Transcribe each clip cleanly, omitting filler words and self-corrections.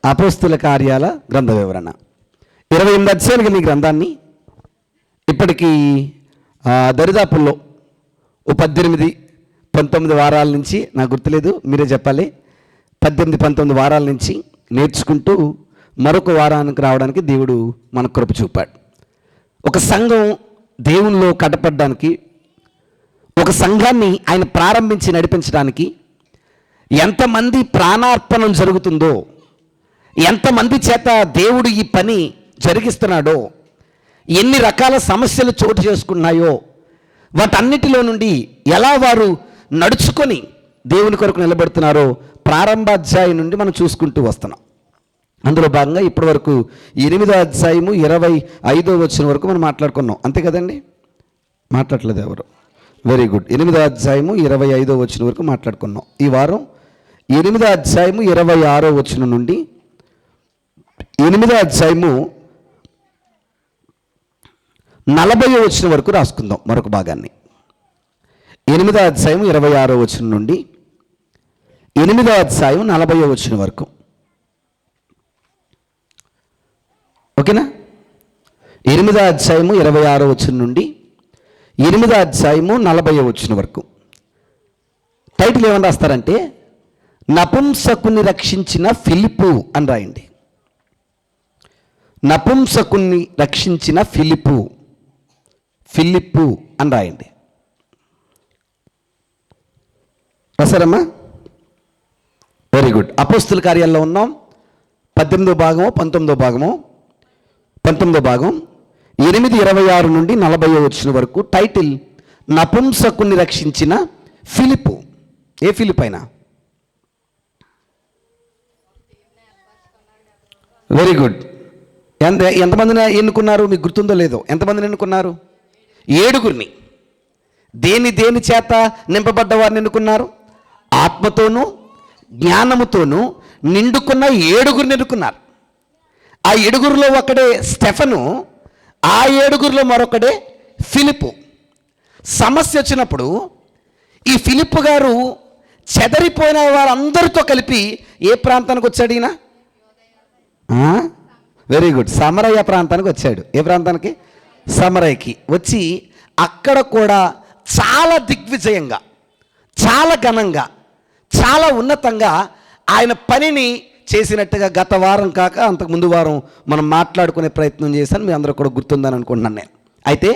అపోస్తుల కార్యాల గ్రంథ వివరణ 28 అధ్యాయాలు కలిగిన ఈ గ్రంథాన్ని ఇప్పటికీ దరిదాపుల్లో 18-19 వారాల నుంచి, నాకు గుర్తులేదు, మీరే చెప్పాలి, 18-19 వారాల నుంచి నేర్చుకుంటూ మరొక వారానికి రావడానికి దేవుడు మన కృప చూపాడు. ఒక సంఘం దేవునిలో కట్టపడడానికి, ఒక సంఘాన్ని ఆయన ప్రారంభించి నడిపించడానికి ఎంతమంది ప్రాణార్పణం జరుగుతుందో, ఎంతమంది చేత దేవుడు ఈ పని జరిగిస్తున్నాడో, ఎన్ని రకాల సమస్యలు చోటు చేసుకున్నాయో, వాటన్నిటిలో నుండి ఎలా వారు నడుచుకొని దేవుని కొరకు నిలబడుతున్నారో ప్రారంభాధ్యాయం నుండి మనం చూసుకుంటూ వస్తున్నాం. అందులో భాగంగా ఇప్పటి వరకు 8వ అధ్యాయము 25వ వచనం వరకు మనం మాట్లాడుకున్నాం, అంతే కదండి? మాట్లాడలేదు ఎవరు? Very good. 8వ అధ్యాయము 25వ వచనం వరకు మాట్లాడుకున్నాం. ఈ వారం 8వ అధ్యాయము 26వ వచనం నుండి 8వ అధ్యాయము 40వ వచనం వరకు రాసుకుందాం మరొక భాగాన్ని. 8వ అధ్యాయం 26వ వచనం నుండి 8వ అధ్యాయం 40వ వచనం వరకు. ఓకేనా? 8వ అధ్యాయము 26వ వచనం నుండి 8వ అధ్యాయము 40వ వచనం వరకు. టైటిల్ ఏమని రాస్తారంటే నపుంసకుని రక్షించిన ఫిలిప్పు అని రాయండి. నపుంసకుని రక్షించిన ఫిలిప్పు అని రాయండి. రాసారమ్మా? Very good. అపోస్తుల కార్యాల్లో ఉన్నాం. 18వ భాగము 19వ భాగము 19వ భాగం 8:26 నుండి 40వ వచనం వరకు. టైటిల్ నపుంసకుని రక్షించిన ఫిలిప్పు. ఏ ఫిలిప్ అయినా? Very good. ఎంతమందిని ఎన్నుకున్నారు? మీకు గుర్తుందో లేదో? ఎంతమందిని ఎన్నుకున్నారు? 7గురిని. దేని చేత నింపబడ్డ వారిని ఎన్నుకున్నారు? ఆత్మతోనూ జ్ఞానముతోనూ నిండుకున్న 7గురిని ఎన్నుకున్నారు. ఆ 7గురిలో ఒకడే స్టెఫను, ఆ 7గురిలో మరొకడే ఫిలిప్పు. సమస్య వచ్చినప్పుడు ఈ ఫిలిప్పు గారు చెదరిపోయిన వారందరితో కలిపి ఏ ప్రాంతానికి వచ్చాడు ఈయన? Very good. సమరయ ప్రాంతానికి వచ్చాడు. ఏ ప్రాంతానికి? సమరయకి వచ్చి అక్కడ కూడా చాలా దిగ్విజయంగా, చాలా ఘనంగా, చాలా ఉన్నతంగా ఆయన పనిని చేసినట్టుగా గత వారం కాక అంతకు ముందు వారం మనం మాట్లాడుకునే ప్రయత్నం చేశాను. మీ అందరూ కూడా గుర్తుందని అనుకుంటున్నాను నేను. అయితే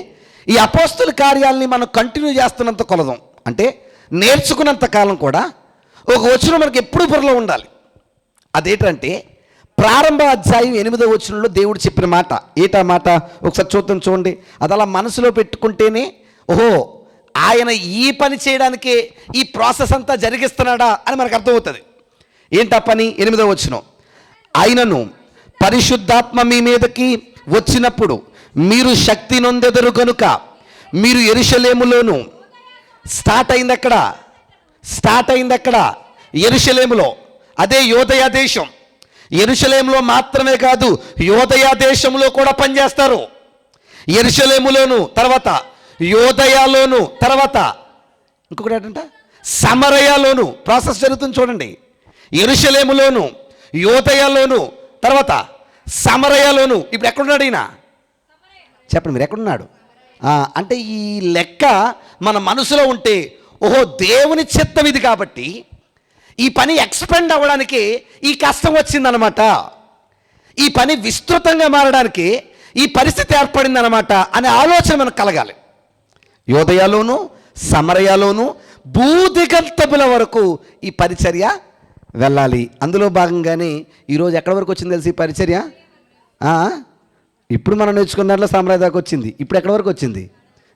ఈ అపోస్తుల కార్యాలని మనం కంటిన్యూ చేస్తున్నంత కొలదం, అంటే నేర్చుకున్నంత కాలం కూడా ఒక వచనం మనకి ఎప్పుడు బుర్రలో ఉండాలి. అదేంటంటే ప్రారంభ అధ్యాయం 8వ వచనంలో దేవుడు చెప్పిన మాట. ఏటా మాట? ఒకసారి చూడండి. అది అలా మనసులో పెట్టుకుంటేనే ఓహో ఆయన ఈ పని చేయడానికే ఈ ప్రాసెస్ అంతా జరిగిస్తున్నాడా అని మనకు అర్థమవుతుంది. ఏంటా పని? 8వ వచనం, ఆయనను పరిశుద్ధాత్మ మీ మీదకి వచ్చినప్పుడు మీరు శక్తి నొందెదరు కనుక మీరు యెరూషలేములోను. స్టార్ట్ అయింది అక్కడ యెరూషలేములో. అదే యోదయ దేశం. యెరూషలేములో మాత్రమే కాదు, యోదయ దేశంలో కూడా పనిచేస్తారు. యెరూషలేములోను, తర్వాత యోదయలోను, తర్వాత ఇంకొకటి ఏంటంటే సమరయలోను ప్రాసెస్ జరుగుతుంది. చూడండి, యెరూషలేములోను, యోదయలోను, తర్వాత సమరయలోను. ఇప్పుడు ఎక్కడున్నాడు ఈయన? చెప్పండి, మీరు ఎక్కడున్నాడు? అంటే ఈ లెక్క మన మనసులో ఉంటే ఓహో దేవుని చిత్తం ఇది కాబట్టి ఈ పని ఎక్స్పెండ్ అవ్వడానికి ఈ కష్టం వచ్చిందనమాట, ఈ పని విస్తృతంగా మారడానికి ఈ పరిస్థితి ఏర్పడిందనమాట అనే ఆలోచన మనకు కలగాలి. యోదయలోను, సమరయలోను, భూదిగంతముల వరకు ఈ పరిచర్య వెళ్ళాలి. అందులో భాగంగానే ఈరోజు ఎక్కడి వరకు వచ్చింది తెలిసి ఈ పరిచర్య? ఇప్పుడు మనం నేర్చుకున్న దాంట్లో సమరయ దాకా వచ్చింది. ఇప్పుడు ఎక్కడి వరకు వచ్చింది?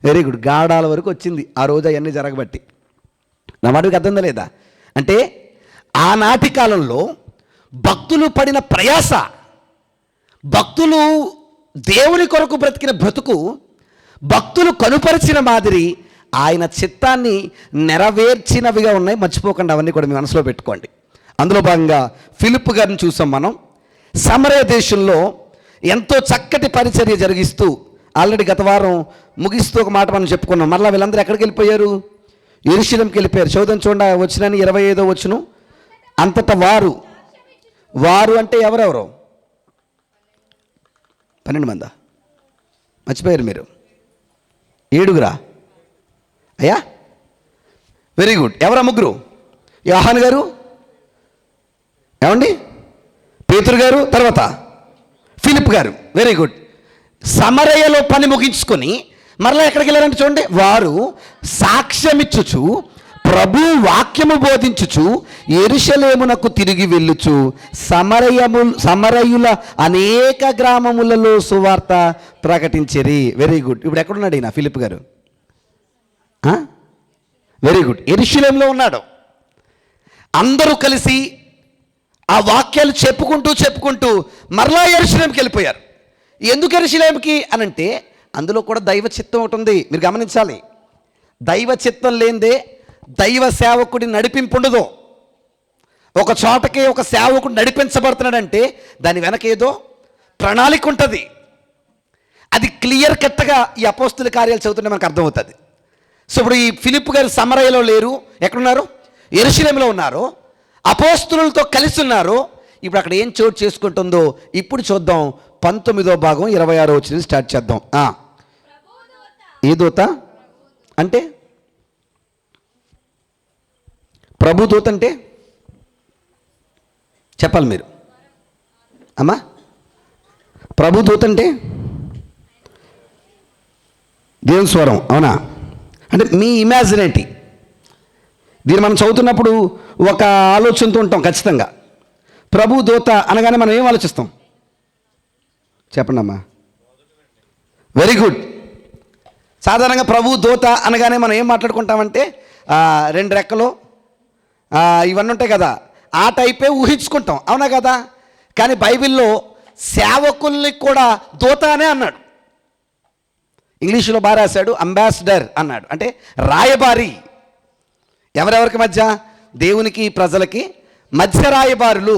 వెరీ గుడ్, గాడాల వరకు వచ్చింది. ఆ రోజు అవన్నీ జరగబట్టి. నా మాటకి అర్థం లేదా? అంటే ఆనాటి కాలంలో భక్తులు పడిన ప్రయాస, భక్తులు దేవుని కొరకు బ్రతికిన బ్రతుకు, భక్తులు కనుపరిచిన మాదిరి ఆయన చిత్తాన్ని నెరవేర్చినవిగా ఉన్నాయి. మర్చిపోకండి, అవన్నీ కూడా మీ మనసులో పెట్టుకోండి. అందులో భాగంగా ఫిలిప్పు గారిని చూసాం మనం. సమరయ దేశంలో ఎంతో చక్కటి పరిచర్య జరిగిస్తూ ఆల్రెడీ గత వారం ముగిస్తూ ఒక మాట మనం చెప్పుకున్నాం. మరలా వీళ్ళందరూ ఎక్కడికి వెళ్ళిపోయారు? యెరూషలేంకి వెళ్ళిపోయారు. చూడండి, వచ్చినని 25వ వచనం. అంతటా వారు వారు అంటే ఎవరెవరు? 12 మందా? మర్చిపోయారు మీరు. 7గురా అయ్యా? Very good. ఎవరా ముగ్గురు? యోహాను గారు, ఏమండి, పేతురు గారు, తర్వాత ఫిలిప్ గారు. Very good. సమరయలో పని ముగించుకొని మరలా ఎక్కడికి వెళ్ళారంటే చూడండి, వారు సాక్ష్యమిచ్చుచు ప్రభు వాక్యము బోధించుచు యెరూషలేమునకు తిరిగి వెళ్ళుచు సమరయుల అనేక గ్రామములలో సువార్త ప్రకటించిరి. Very good. ఇప్పుడు ఎక్కడున్నాడు ఈయన ఫిలిప్ గారు? Very good. యెరూషలేములో ఉన్నాడు. అందరూ కలిసి ఆ వాక్యాలు చెప్పుకుంటూ మరలా యెరూషలేముకి వెళ్ళిపోయారు. ఎందుకు యెరూషలేముకి అనంటే అందులో కూడా దైవ చిత్తం ఒకటి ఉంది. మీరు గమనించాలి. దైవ చిత్తం లేనిదే దైవ సేవకుడి నడిపింపు ఉండదు. ఒక చోటకి ఒక సేవకుడు నడిపించబడుతున్నాడంటే దాని వెనక ఏదో ప్రణాళిక ఉంటుంది. అది క్లియర్ కట్గా ఈ అపోస్తుల కార్యాలు చదువుతుంటే మనకు అర్థమవుతుంది. సో ఇప్పుడు ఈ ఫిలిప్ గారు సమరయలో లేరు, ఎక్కడున్నారు? యెరూషలేములో ఉన్నారు, అపోస్తులతో కలిసి ఉన్నారు. ఇప్పుడు అక్కడ ఏం చోటు చేసుకుంటుందో ఇప్పుడు చూద్దాం. 19వ భాగం 26వ వచనం స్టార్ట్ చేద్దాం. ఏ దూత అంటే? ప్రభు దూత అంటే చెప్పాలి మీరు అమ్మా. ప్రభు దూత అంటే దేవుని స్వరం, అవునా? అంటే మీ ఇమాజినేటి. దీన్ని మనం చదువుతున్నప్పుడు ఒక ఆలోచనతో ఉంటాం ఖచ్చితంగా. ప్రభు దూత అనగానే మనం ఏం ఆలోచిస్తాం చెప్పండి అమ్మా. Very good. సాధారణంగా ప్రభు దూత అనగానే మనం ఏం మాట్లాడుకుంటామంటే 2 రెక్కలు ఇవన్నీ ఉంటాయి కదా, ఆ టైపే ఊహించుకుంటాం, అవునా కదా? కానీ బైబిల్లో సేవకుల్ని కూడా దూత అనే అన్నాడు. ఇంగ్లీషులో బాగా రాశాడు, అంబాసిడర్ అన్నాడు. అంటే రాయబారి. ఎవరెవరికి మధ్య? దేవునికి ప్రజలకి మధ్య రాయబారులు.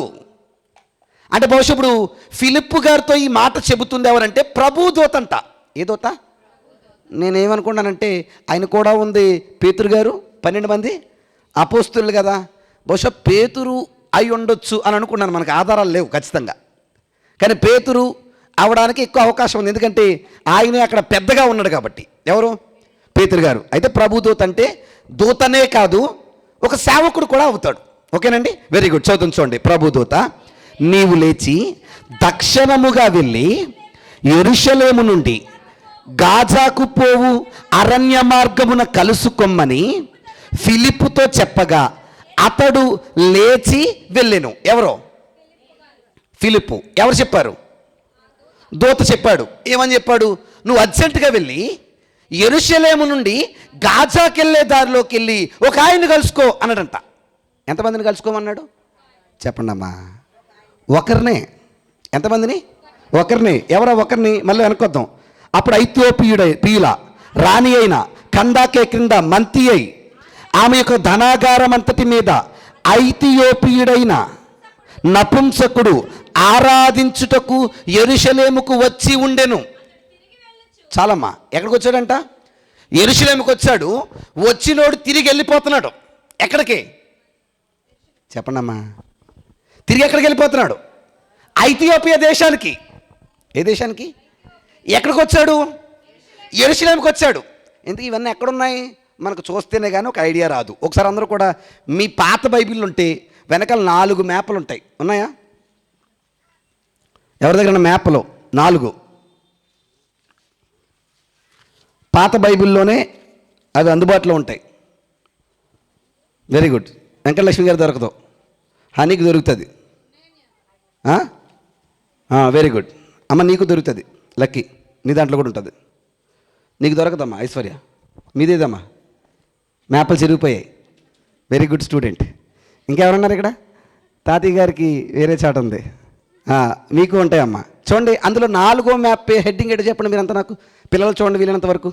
అంటే బహుశా ఇప్పుడు ఫిలిప్ గారితో ఈ మాట చెబుతుంది ఎవరంటే ప్రభు దూత అంట. ఏ దూత? నేనేమనుకున్నానంటే ఆయన కూడా ఉంది పేతురు గారు, 12 మంది అపోస్తులు కదా, బహుశా పేతురు అయి ఉండొచ్చు అని అనుకున్నాను. మనకు ఆధారాలు లేవు ఖచ్చితంగా, కానీ పేతురు అవడానికి ఎక్కువ అవకాశం ఉంది. ఎందుకంటే ఆయనే అక్కడ పెద్దగా ఉన్నాడు కాబట్టి. ఎవరు? పేతురు గారు. అయితే ప్రభు దూత అంటే దూతనే కాదు, ఒక సేవకుడు కూడా అవుతాడు. ఓకేనండి, వెరీ గుడ్. చదువుతుంచండి. ప్రభు దూత, నీవు లేచి దక్షిణముగా వెళ్ళి యెరూషలేము నుండి గాజాకు పోవు అరణ్య మార్గమున కలుసుకొమ్మని ఫిలిప్పుతో చెప్పగా అతడు లేచి వెళ్ళెను. ఎవరో? ఫిలిప్పు. ఎవరు చెప్పారు? దూత చెప్పాడు. ఏమని చెప్పాడు? నువ్వు అర్జెంటుగా వెళ్ళి యెరూషలేము నుండి గాజాకి వెళ్ళే దారిలోకి వెళ్ళి ఒక ఆయన్ని కలుసుకో అన్నాడంట. ఎంతమందిని కలుసుకోమన్నాడు చెప్పండి అమ్మా? ఒకరినే. ఎంతమందిని? ఒకరిని. ఎవరో ఒకరిని మళ్ళీ అనుకొద్దాం. అప్పుడు ఐథియోపియుల రాణి అయిన కందాకే క్రింద మంతి అయి ఆమె యొక్క ధనాగారం అంతటి మీద ఐథియోపియుడైన నపుంసకుడు ఆరాధించుటకు యెరూషలేముకు వచ్చి ఉండెను. చాలమ్మా. ఎక్కడికి వచ్చాడంట? యెరూషలేముకు వచ్చాడు. వచ్చినోడు తిరిగి వెళ్ళిపోతున్నాడు. ఎక్కడికి చెప్పండి అమ్మా? తిరిగి ఎక్కడికి వెళ్ళిపోతున్నాడు? ఐథియోపియా దేశానికి. ఏ దేశానికి? ఎక్కడికి వచ్చాడు? యెరూషలేముకి వచ్చాడు. ఎందుకు ఇవన్నీ ఎక్కడున్నాయి మనకు చూస్తేనే కానీ ఒక ఐడియా రాదు. ఒకసారి అందరూ కూడా మీ పాత బైబిల్ ఉంటే వెనకాల 4 మ్యాప్లు ఉంటాయి. ఉన్నాయా? ఎవరి దగ్గర మ్యాప్లు? 4 పాత బైబిల్లోనే అవి అందుబాటులో ఉంటాయి. Very good. వెంకటలక్ష్మి గారు దొరకదు, హనీకి దొరుకుతుంది. వెరీ గుడ్ అమ్మ, నీకు దొరుకుతుంది. లక్కీ నీ దాంట్లో కూడా ఉంటుంది. నీకు దొరకదమ్మా ఐశ్వర్య, మీదేదమ్మా. మ్యాప్లు చిరిగిపోయాయి. Very good student. ఇంకెవరున్నారు ఇక్కడ? తాతయ్య గారికి వేరే చాట ఉంది, మీకు ఉంటాయమ్మా. చూడండి, అందులో 4వ మ్యాప్ హెడ్డింగ్ ఏంటో చెప్పండి మీరంతా నాకు. పిల్లలు చూడండి, వీలైనంత వరకు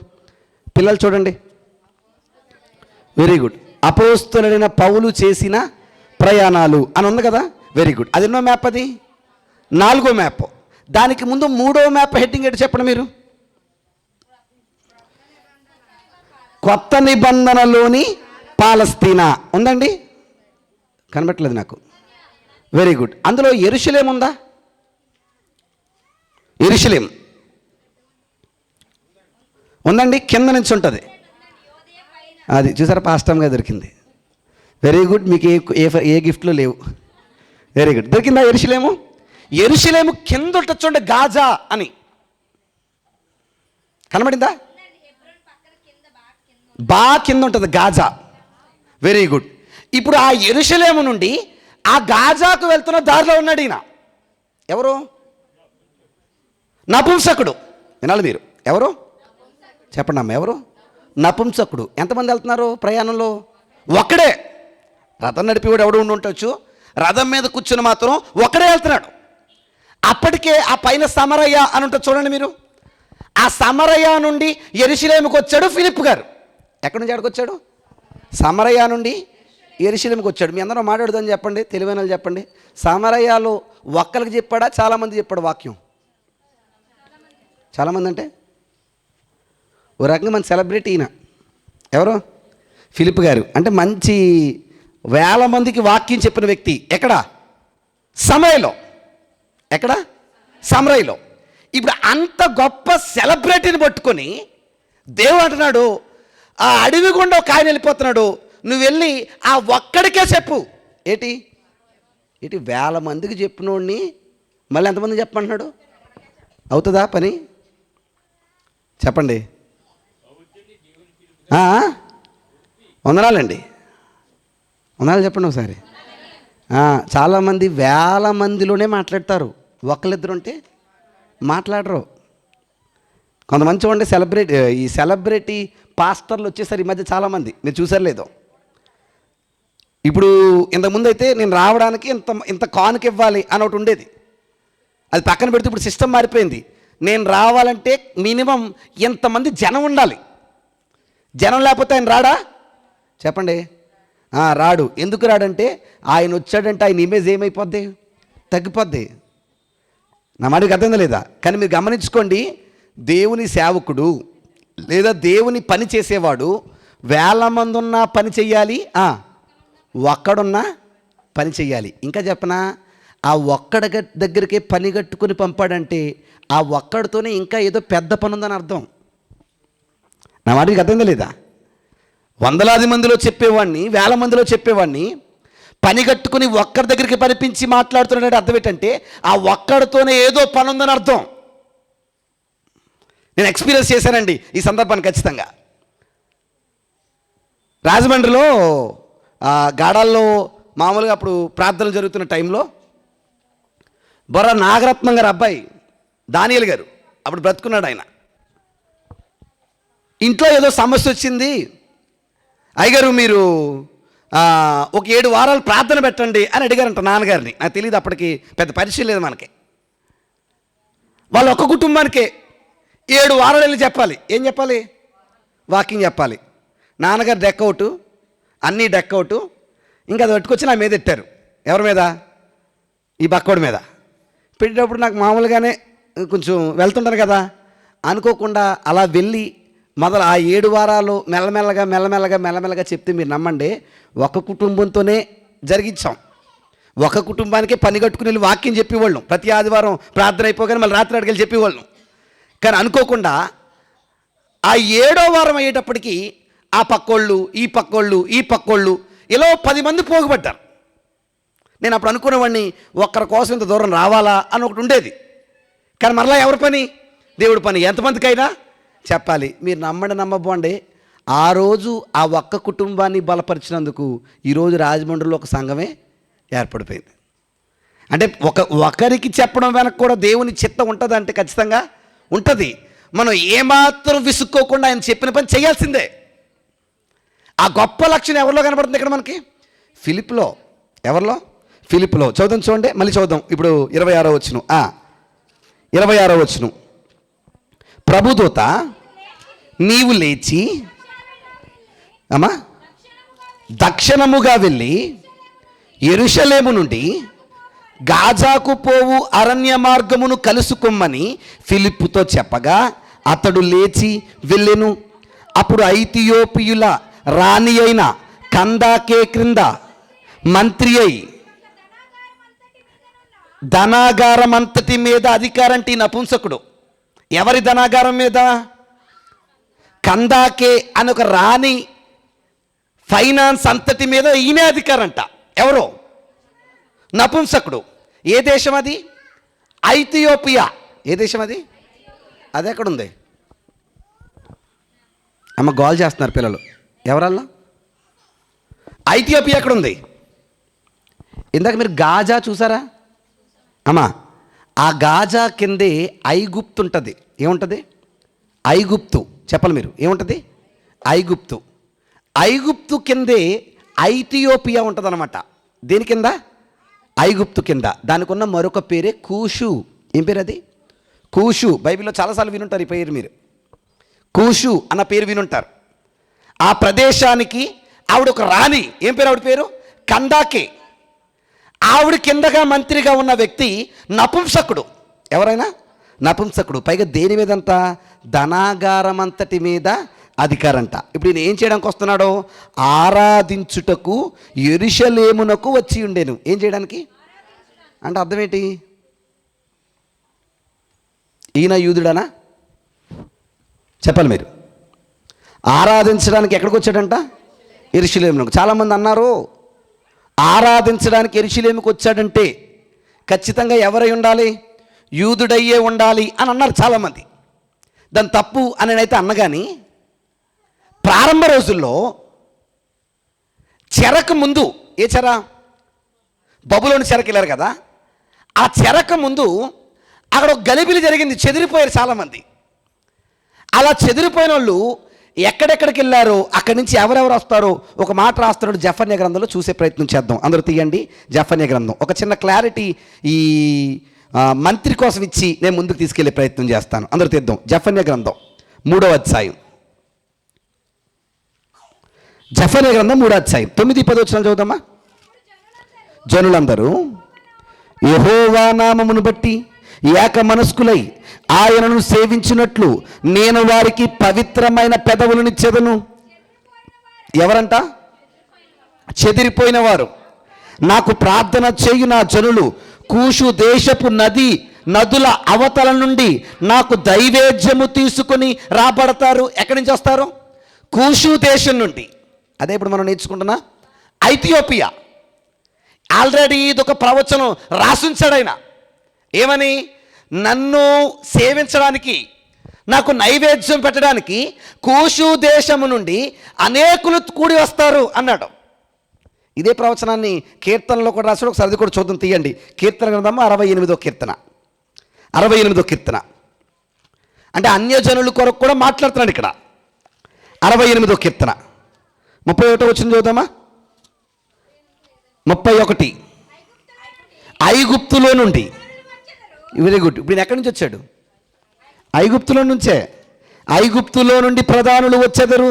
పిల్లలు చూడండి. Very good. అపోస్తలుడైన పౌలు చేసిన ప్రయాణాలు అని ఉంది కదా. Very good. అది ఎన్నో మ్యాప్? అది 4వ మ్యాప్. దానికి ముందు 3వ మ్యాప్ హెడ్డింగ్ ఏంటో చెప్పండి మీరు. కొత్త నిబంధనలోని పాలస్తీనా ఉందండి. కనబట్టలేదు నాకు. Very good. అందులో యెరూషలేము ఉందా? యెరూషలేం ఉందండి, కింద నుంచి ఉంటుంది. అది చూసారా, పాస్టమ్గా దొరికింది. Very good. మీకు ఏ గిఫ్ట్లు లేవు. Very good. దొరికిందా యెరూషలేము? యెరూషలేము కింద ఉంటుంది చూడండి, గాజా అని కనబడిందా? బాగా కింద ఉంటుంది గాజా. Very good. ఇప్పుడు ఆ యెరూషలేము నుండి ఆ గాజాకు వెళ్తున్న దారిలో ఉన్నాడు ఈయన. ఎవరు? నపుంసకుడు. వినాలి మీరు. ఎవరు చెప్పండి అమ్మ, ఎవరు? నపుంసకుడు. ఎంతమంది వెళ్తున్నారు ప్రయాణంలో? ఒక్కడే. రథం నడిపేవాడు ఎవడు ఉండి ఉండొచ్చు, రథం మీద కూర్చుని మాత్రం ఒక్కడే వెళ్తున్నాడు. అప్పటికే ఆ పైన సమరయ్య అని ఉంటుంది చూడండి మీరు. ఆ సమరయ్య నుండి యెరూషలేముకు వచ్చాడు ఫిలిప్ గారు. ఎక్కడి నుంచి ఎక్కడికి వచ్చాడు? సమరయ్య నుండి యెరూషలేముకు వచ్చాడు. మీ అందరూ మాట్లాడుదని చెప్పండి, తెలివైన వాళ్ళు చెప్పండి. సమరయ్యలో ఒక్కరికి చెప్పాడా, చాలామంది చెప్పాడు వాక్యం? చాలామంది అంటే ఓ రకంగా మన సెలబ్రిటీ ఈయన. ఎవరు? ఫిలిప్ గారు. అంటే మంచి వేల మందికి వాక్యం చెప్పిన వ్యక్తి. ఎక్కడ? సమరయలో. ఎక్కడ? సమరయలో. ఇప్పుడు అంత గొప్ప సెలబ్రిటీని పట్టుకొని దేవుడు అంటున్నాడు, ఆ అడవి గుండా ఒక ఆయన వెళ్ళిపోతున్నాడు, నువ్వు వెళ్ళి ఆ ఒక్కడికే చెప్పు. ఏంటి వేల మందికి చెప్పినోడిని మళ్ళీ ఎంతమంది చెప్పమంటున్నాడు? అవుతుందా పని? చెప్పండి. వందనాలండి. వందనాలు చెప్పండి ఒకసారి. చాలామంది వేల మందిలోనే మాట్లాడతారు, ఒకళ్ళిద్దరు ఉంటే మాట్లాడరు. కొంతమంది చూడండి ఈ సెలబ్రిటీ పాస్టర్లు వచ్చేసరి ఈ మధ్య చాలామంది, మీరు చూసారు లేదో. ఇప్పుడు ఇంతకుముందు అయితే నేను రావడానికి ఇంత కానుక ఇవ్వాలి అని ఒకటి ఉండేది. అది పక్కన పెడితే ఇప్పుడు సిస్టమ్ మారిపోయింది. నేను రావాలంటే మినిమం ఎంతమంది జనం ఉండాలి. జనం లేకపోతే ఆయన రాడా? చెప్పండి. రాడు. ఎందుకు రాడంటే ఆయన వచ్చాడంటే ఆయన ఇమేజ్ ఏమైపోద్ది? తగ్గిపోద్ది. నా మాటకి అర్థం లేదా? కానీ మీరు గమనించుకోండి, దేవుని సేవకుడు లేదా దేవుని పని చేసేవాడు వేల మంది ఉన్నా పని చెయ్యాలి, ఒక్కడున్నా పని చెయ్యాలి. ఇంకా చెప్పనా, ఆ ఒక్కడ దగ్గరికే పని కట్టుకుని పంపాడంటే ఆ ఒక్కడితోనే ఇంకా ఏదో పెద్ద పని ఉందని అర్థం. నా మాటకి అర్థం లేదా? వందలాది మందిలో చెప్పేవాడిని, వేల మందిలో చెప్పేవాడిని పని కట్టుకుని ఒక్కడి దగ్గరికి పంపించి మాట్లాడుతున్నాడంటే అర్థం ఏంటంటే ఆ ఒక్కడితోనే ఏదో పని ఉందని అర్థం. నేను ఎక్స్పీరియన్స్ చేశానండి ఈ సందర్భాన్ని ఖచ్చితంగా. రాజమండ్రిలో గాడాల్లో మామూలుగా అప్పుడు ప్రార్థనలు జరుగుతున్న టైంలో బొర్ర నాగరత్నం గారు అబ్బాయి దానియేలు గారు అప్పుడు బ్రతుకున్నాడు. ఆయన ఇంట్లో ఏదో సమస్య వచ్చింది, అయ్యగారు మీరు ఒక 7 వారాలు ప్రార్థన పెట్టండి అని అడిగారంట నాన్నగారిని. నాకు తెలియదు, అప్పటికి పెద్ద పరిచయం లేదు మనకి. వాళ్ళు ఒక్క కుటుంబానికే 7 వారాలు వెళ్ళి చెప్పాలి. ఏం చెప్పాలి? వాకింగ్ చెప్పాలి. నాన్నగారు డెక్కౌటు, అన్నీ డెక్కౌటు. ఇంకా అది పట్టుకొచ్చి నా మీద పెట్టారు. ఎవరి మీద? ఈ బక్కోడి మీద పెట్టేటప్పుడు నాకు మామూలుగానే కొంచెం వెళ్తుంటాను కదా, అనుకోకుండా అలా వెళ్ళి మొదలు ఆ 7 వారాలు మెల్లమెల్లగా చెప్తే మీరు నమ్మండి, ఒక కుటుంబంతోనే జరిగించాం. ఒక కుటుంబానికే పని కట్టుకుని వెళ్ళి వాక్యం చెప్పేవాళ్ళం. ప్రతి ఆదివారం ప్రార్థన అయిపోగానే మళ్ళీ రాత్రి అడిగి చెప్పేవాళ్ళం. కానీ అనుకోకుండా ఆ 7వ వారం అయ్యేటప్పటికీ ఆ పక్కోళ్ళు ఈ పక్కోళ్ళు ఇలా 10 మంది పోగుపడ్డారు. నేను అప్పుడు అనుకునేవాడిని, ఒక్కరి కోసం ఇంత దూరం రావాలా అని ఒకటి ఉండేది. కానీ మరలా ఎవరి పని? దేవుడి పని. ఎంతమందికైనా చెప్పాలి. మీరు నమ్మబోండి, ఆ రోజు ఆ ఒక్క కుటుంబాన్ని బలపరిచినందుకు ఈరోజు రాజమండ్రిలో ఒక సంఘమే ఏర్పడిపోయింది. అంటే ఒకరికి చెప్పడం వెనక కూడా దేవుని చిత్తం ఉంటుంది అంటే ఖచ్చితంగా ఉంటుంది. మనం ఏమాత్రం విసుక్కోకుండా ఆయన చెప్పిన పని చేయాల్సిందే. ఆ గొప్ప లక్షణం ఎవరిలో కనబడుతుంది ఇక్కడ మనకి? ఫిలిప్లో. ఎవరిలో? ఫిలిప్లో. చూడండి, మళ్ళీ చూద్దాం. ఇప్పుడు 26వ వచనం. 26వ వచనం. ప్రభుదూత నీవు లేచి దక్షిణముగా వెళ్ళి యెరూషలేము నుండి గాజాకు పోవు అరణ్య మార్గమును కలుసుకొమ్మని ఫిలిప్పుతో చెప్పగా అతడు లేచి వెళ్ళెను. అప్పుడు ఐథియోపియుల రాణి అయిన కందాకే క్రింద మంత్రి అయి ధనాగారం అంతటి మీద అధికారం అంటే ఈ నపుంసకుడు. ఎవరి ధనాగారం మీద? కందాకే అని ఒక రాణి ఫైనాన్స్ అంతటి మీద ఈయనే అధికారం అంట. ఎవరో నపుంసకుడు. ఏ దేశం అది? ఐథియోపియా. ఏ దేశం అది? అది ఎక్కడుంది? అమ్మ గోల్ చేస్తున్నారు పిల్లలు. ఎవరల్లా? ఐథియోపియా ఎక్కడుంది? ఇందాక మీరు గాజా చూసారా అమ్మా? ఆ గాజా కిందే ఐగుప్తు ఉంటుంది. ఏముంటుంది? ఐగుప్తు. చెప్పాలి మీరు, ఏముంటుంది? ఐగుప్తు. ఐగుప్తు కిందే ఐథియోపియా ఉంటుంది అనమాట. దేని కింద? ఐగుప్తు కింద. దానికి ఉన్న మరొక పేరే కూషు. ఏం పేరు అది? కూషు. బైబిల్లో చాలాసార్లు వినుంటారు ఈ పేరు మీరు. కూషు అన్న పేరు వినుంటారు. ఆ ప్రదేశానికి ఆవిడ ఒక రాణి. ఏం పేరు ఆవిడ పేరు? కందాకే. ఆవిడ కిందగా మంత్రిగా ఉన్న వ్యక్తి నపుంసకుడు. ఎవరైనా నపుంసకుడు. పైగా దేని మీదంతా? ధనాగారం అంతటి మీద అధికారంట. ఇప్పుడు ఈయన ఏం చేయడానికి వస్తున్నాడో? ఆరాధించుటకు యెరూషలేమునకు వచ్చి ఉండేను. ఏం చేయడానికి అంటే అర్థం ఏంటి? ఈయన యూదుడనా? చెప్పాలి మీరు. ఆరాధించడానికి ఎక్కడికి వచ్చాడంట? యెరూషలేమునకు. చాలామంది అన్నారు ఆరాధించడానికి యెరూషలేముకు వచ్చాడంటే ఖచ్చితంగా ఎవరై ఉండాలి? యూదుడయ్యే ఉండాలి అని అన్నారు చాలామంది. దాని తప్పు అని నేనైతే అన్నగాని, ప్రారంభ రోజుల్లో చెరకు ముందు, ఏ చెర? బబులోని చెరకు వెళ్ళారు కదా, ఆ చెరకు ముందు అక్కడ ఒక గలిబిలి జరిగింది. చెదిరిపోయారు చాలామంది. అలా చెదిరిపోయిన వాళ్ళు ఎక్కడెక్కడికి వెళ్ళారో అక్కడి నుంచి ఎవరెవరు వస్తారో ఒక మాట రాస్తున్నాడు జెఫన్యా గ్రంథంలో. చూసే ప్రయత్నం చేద్దాం. అందరూ తీయండి జెఫన్యా గ్రంథం. ఒక చిన్న క్లారిటీ ఈ మంత్రి కోసం ఇచ్చి నేను ముందుకు తీసుకెళ్లే ప్రయత్నం చేస్తాను. అందరూ తీద్దాం. జెఫన్యా గ్రంథం 3వ అధ్యాయం. జెఫన్యా గ్రంథం 3వ అధ్యాయం 9-10 వచనాలు చదువుదామా? జనులందరూ యెహోవా నామమును బట్టి ఏక మనస్కులై ఆయనను సేవించినట్లు నేను వారికి పవిత్రమైన పెదవులనిచ్చెదను. ఎవరంట? చెదిరిపోయిన వారు. నాకు ప్రార్థన చేయు నా జనులు కూషు దేశపు నదుల అవతల నుండి నాకు దైవేద్యము తీసుకుని రాబడతారు. ఎక్కడి నుంచి వస్తారు? కూషు దేశం నుండి. అదే ఇప్పుడు మనం నేర్చుకుంటున్నా ఐథియోపియా. ఆల్రెడీ ఇదొక ప్రవచనం రాసుంచాడు ఆయన. ఏమని? నన్ను సేవించడానికి, నాకు నైవేద్యం పెట్టడానికి కూషు దేశము నుండి అనేకులు కూడి వస్తారు అన్నాడు. ఇదే ప్రవచనాన్ని కీర్తనలో కూడా రాశాడు. ఒకసారి అది కూడా చూద్దాం. తీయండి. కీర్తన గ్రంథము 68వ కీర్తన. 68వ కీర్తన అంటే అన్యజనుల కొరకు కూడా మాట్లాడుతున్నాడు ఇక్కడ. 68వ కీర్తన 31 వచనం చూద్దామా? 31. ఐగుప్తులో నుండి. Very good. ఇప్పుడు ఎక్కడి నుంచి వచ్చాడు? ఐగుప్తులో నుంచే. ఐగుప్తులో నుండి ప్రధానులు వచ్చెదరు.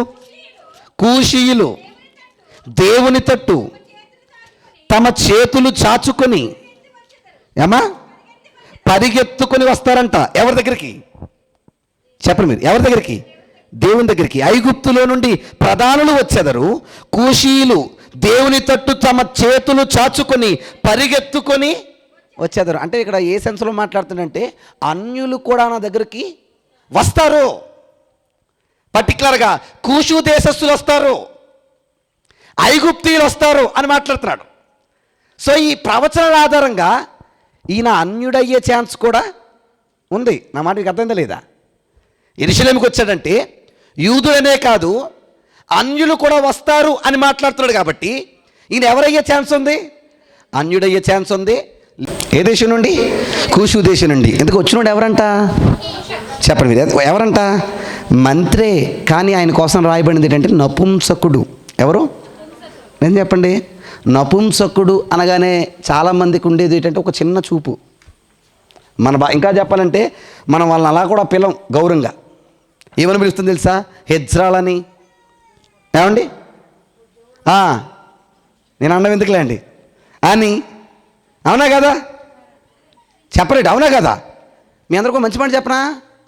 కూషీయులు దేవుని తట్టు తమ చేతులు చాచుకొని ఏమా పరిగెత్తుకొని వస్తారంట. ఎవరి దగ్గరికి? చెప్పండి మీరు. ఎవరి దగ్గరికి? దేవుని దగ్గరికి. ఐగుప్తులో నుండి ప్రధానులు వచ్చెదరు. కూషీయులు దేవుని తట్టు తమ చేతులు చాచుకొని పరిగెత్తుకొని వచ్చేదారు. అంటే ఇక్కడ ఏ సెన్స్లో మాట్లాడుతుందంటే అన్యులు కూడా నా దగ్గరికి వస్తారు. పర్టికులర్గా కూషు దేశస్తులు వస్తారు, ఐగుప్తీయులు వస్తారు అని మాట్లాడుతున్నాడు. సో ఈ ప్రవచనాల ఆధారంగా ఈయన అన్యుడయ్యే ఛాన్స్ కూడా ఉంది. నా మాట మీకు అర్థమైందా లేదా? యెరూషలేముకి వచ్చాడంటే యూదులనే కాదు అన్యులు కూడా వస్తారు అని మాట్లాడుతున్నాడు. కాబట్టి ఈయన ఎవరయ్యే ఛాన్స్ ఉంది? అన్యుడయ్యే ఛాన్స్ ఉంది. ఏ దేశం నుండి? కూషు దేశం నుండి. ఎందుకు వచ్చినోడు ఎవరంట? చెప్పండి మీరు. ఎవరంట? మంత్రే. కానీ ఆయన కోసం రాయబడింది ఏంటంటే నపుంసకుడు. ఎవరు? నేను చెప్పండి. నపుంసకుడు అనగానే చాలామందికి ఉండేది ఏంటంటే ఒక చిన్న చూపు. ఇంకా చెప్పాలంటే మనం వాళ్ళని అలా కూడా పిలం గౌరవంగా. ఏమని పిలుస్తుంది తెలుసా? హెజ్రాలని. ఏమండి? నేను అన్నం ఎందుకులే అండి అని. అవునా కదా? చెప్పలేడు. అవునా కదా? మీ అందరికీ మంచి మాట చెప్పనా?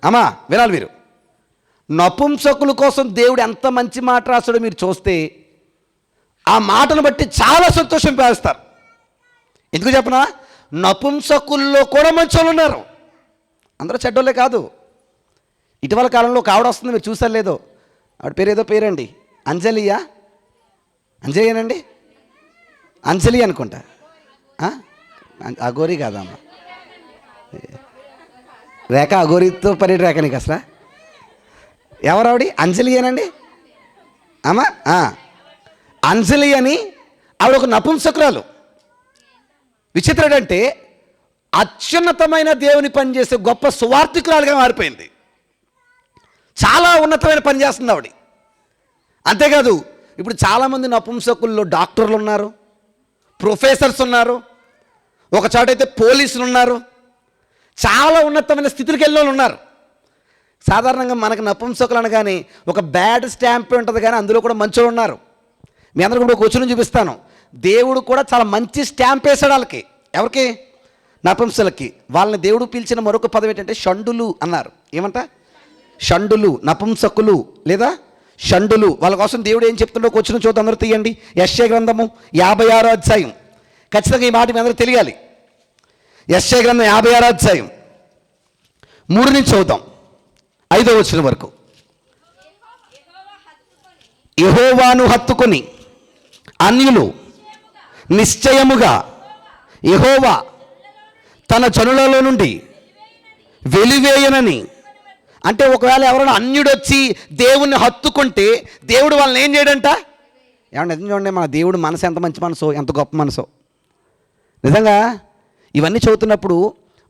అమ్మా వినాలి మీరు. నపుంసకుల కోసం దేవుడు ఎంత మంచి మాట రాస్తాడో మీరు చూస్తే ఆ మాటను బట్టి చాలా సంతోషం పేస్తారు. ఎందుకు చెప్పనా? నపుంసకుల్లో కూడా మంచోళ్ళు ఉన్నారు, అందరూ చెడ్డోళ్ళే కాదు. ఇటీవల కాలంలో ఒక ఆవిడ వస్తుంది, మీరు చూసారు లేదో, ఆవిడ పేరు ఏదో పేరండి, అంజలియేనండి, అంజలి అనుకుంటా. అఘోరి కాదమ్మా, రేఖ అఘోరితో పని రేఖ నీకు అసలు. ఎవరు ఆవిడ? అంజలియేనండి అమ్మా. అంజలి అని ఆవిడ ఒక నపుంసకురాలు. విచిత్రం ఏంటంటే అత్యున్నతమైన దేవుని పని చేసే గొప్ప సువార్థికురాలుగా మారిపోయింది. చాలా ఉన్నతమైన పని చేస్తుంది ఆవిడ. అంతేకాదు, ఇప్పుడు చాలామంది నపుంసకుల్లో డాక్టర్లు ఉన్నారు, ప్రొఫెసర్స్ ఉన్నారు, ఒక చోట అయితే పోలీసులు ఉన్నారు, చాలా ఉన్నతమైన స్థితికి వెళ్ళి ఉన్నారు. సాధారణంగా మనకు నపుంసకులు అనగానే ఒక బ్యాడ్ స్టాంప్ ఉంటుంది, కానీ అందులో కూడా మంచోళ్ళు ఉన్నారు. మీ అందరికీ కూడా ఒక వచనం చూపిస్తాను. దేవుడు కూడా చాలా మంచి స్టాంప్ వేసాడు వాళ్ళకి. ఎవరికి? నపుంసకులకి. వాళ్ళని దేవుడు పిలిచిన మరొక పదం ఏంటంటే షండులు అన్నారు. ఏమంట? షండులు, నపుంసకులు లేదా షండులు. వాళ్ళ కోసం దేవుడు ఏం చెప్తుండో వచనం చూద్దాం, అందరూ తీయండి. యెషయా గ్రంథము 56వ అధ్యాయం. ఖచ్చితంగా ఈ మాట మీ అందరూ తెలియాలి. యెషయా గ్రంథం 56వ అధ్యాయం 3 నుంచి చదువుతాం 5వ వచనం వరకు. యెహోవాను హత్తుకొని అన్యులు నిశ్చయముగా యెహోవా తన జనులలో నుండి వెలివేయనని. అంటే ఒకవేళ ఎవరైనా అన్యుడొచ్చి దేవుణ్ణి హత్తుకుంటే దేవుడు వాళ్ళని ఏం చేయడంట? ఏమన్నా నిజం చూడండి, మన దేవుడు మనసు ఎంత మంచి మనసో, ఎంత గొప్ప మనసో. నిజంగా ఇవన్నీ చదువుతున్నప్పుడు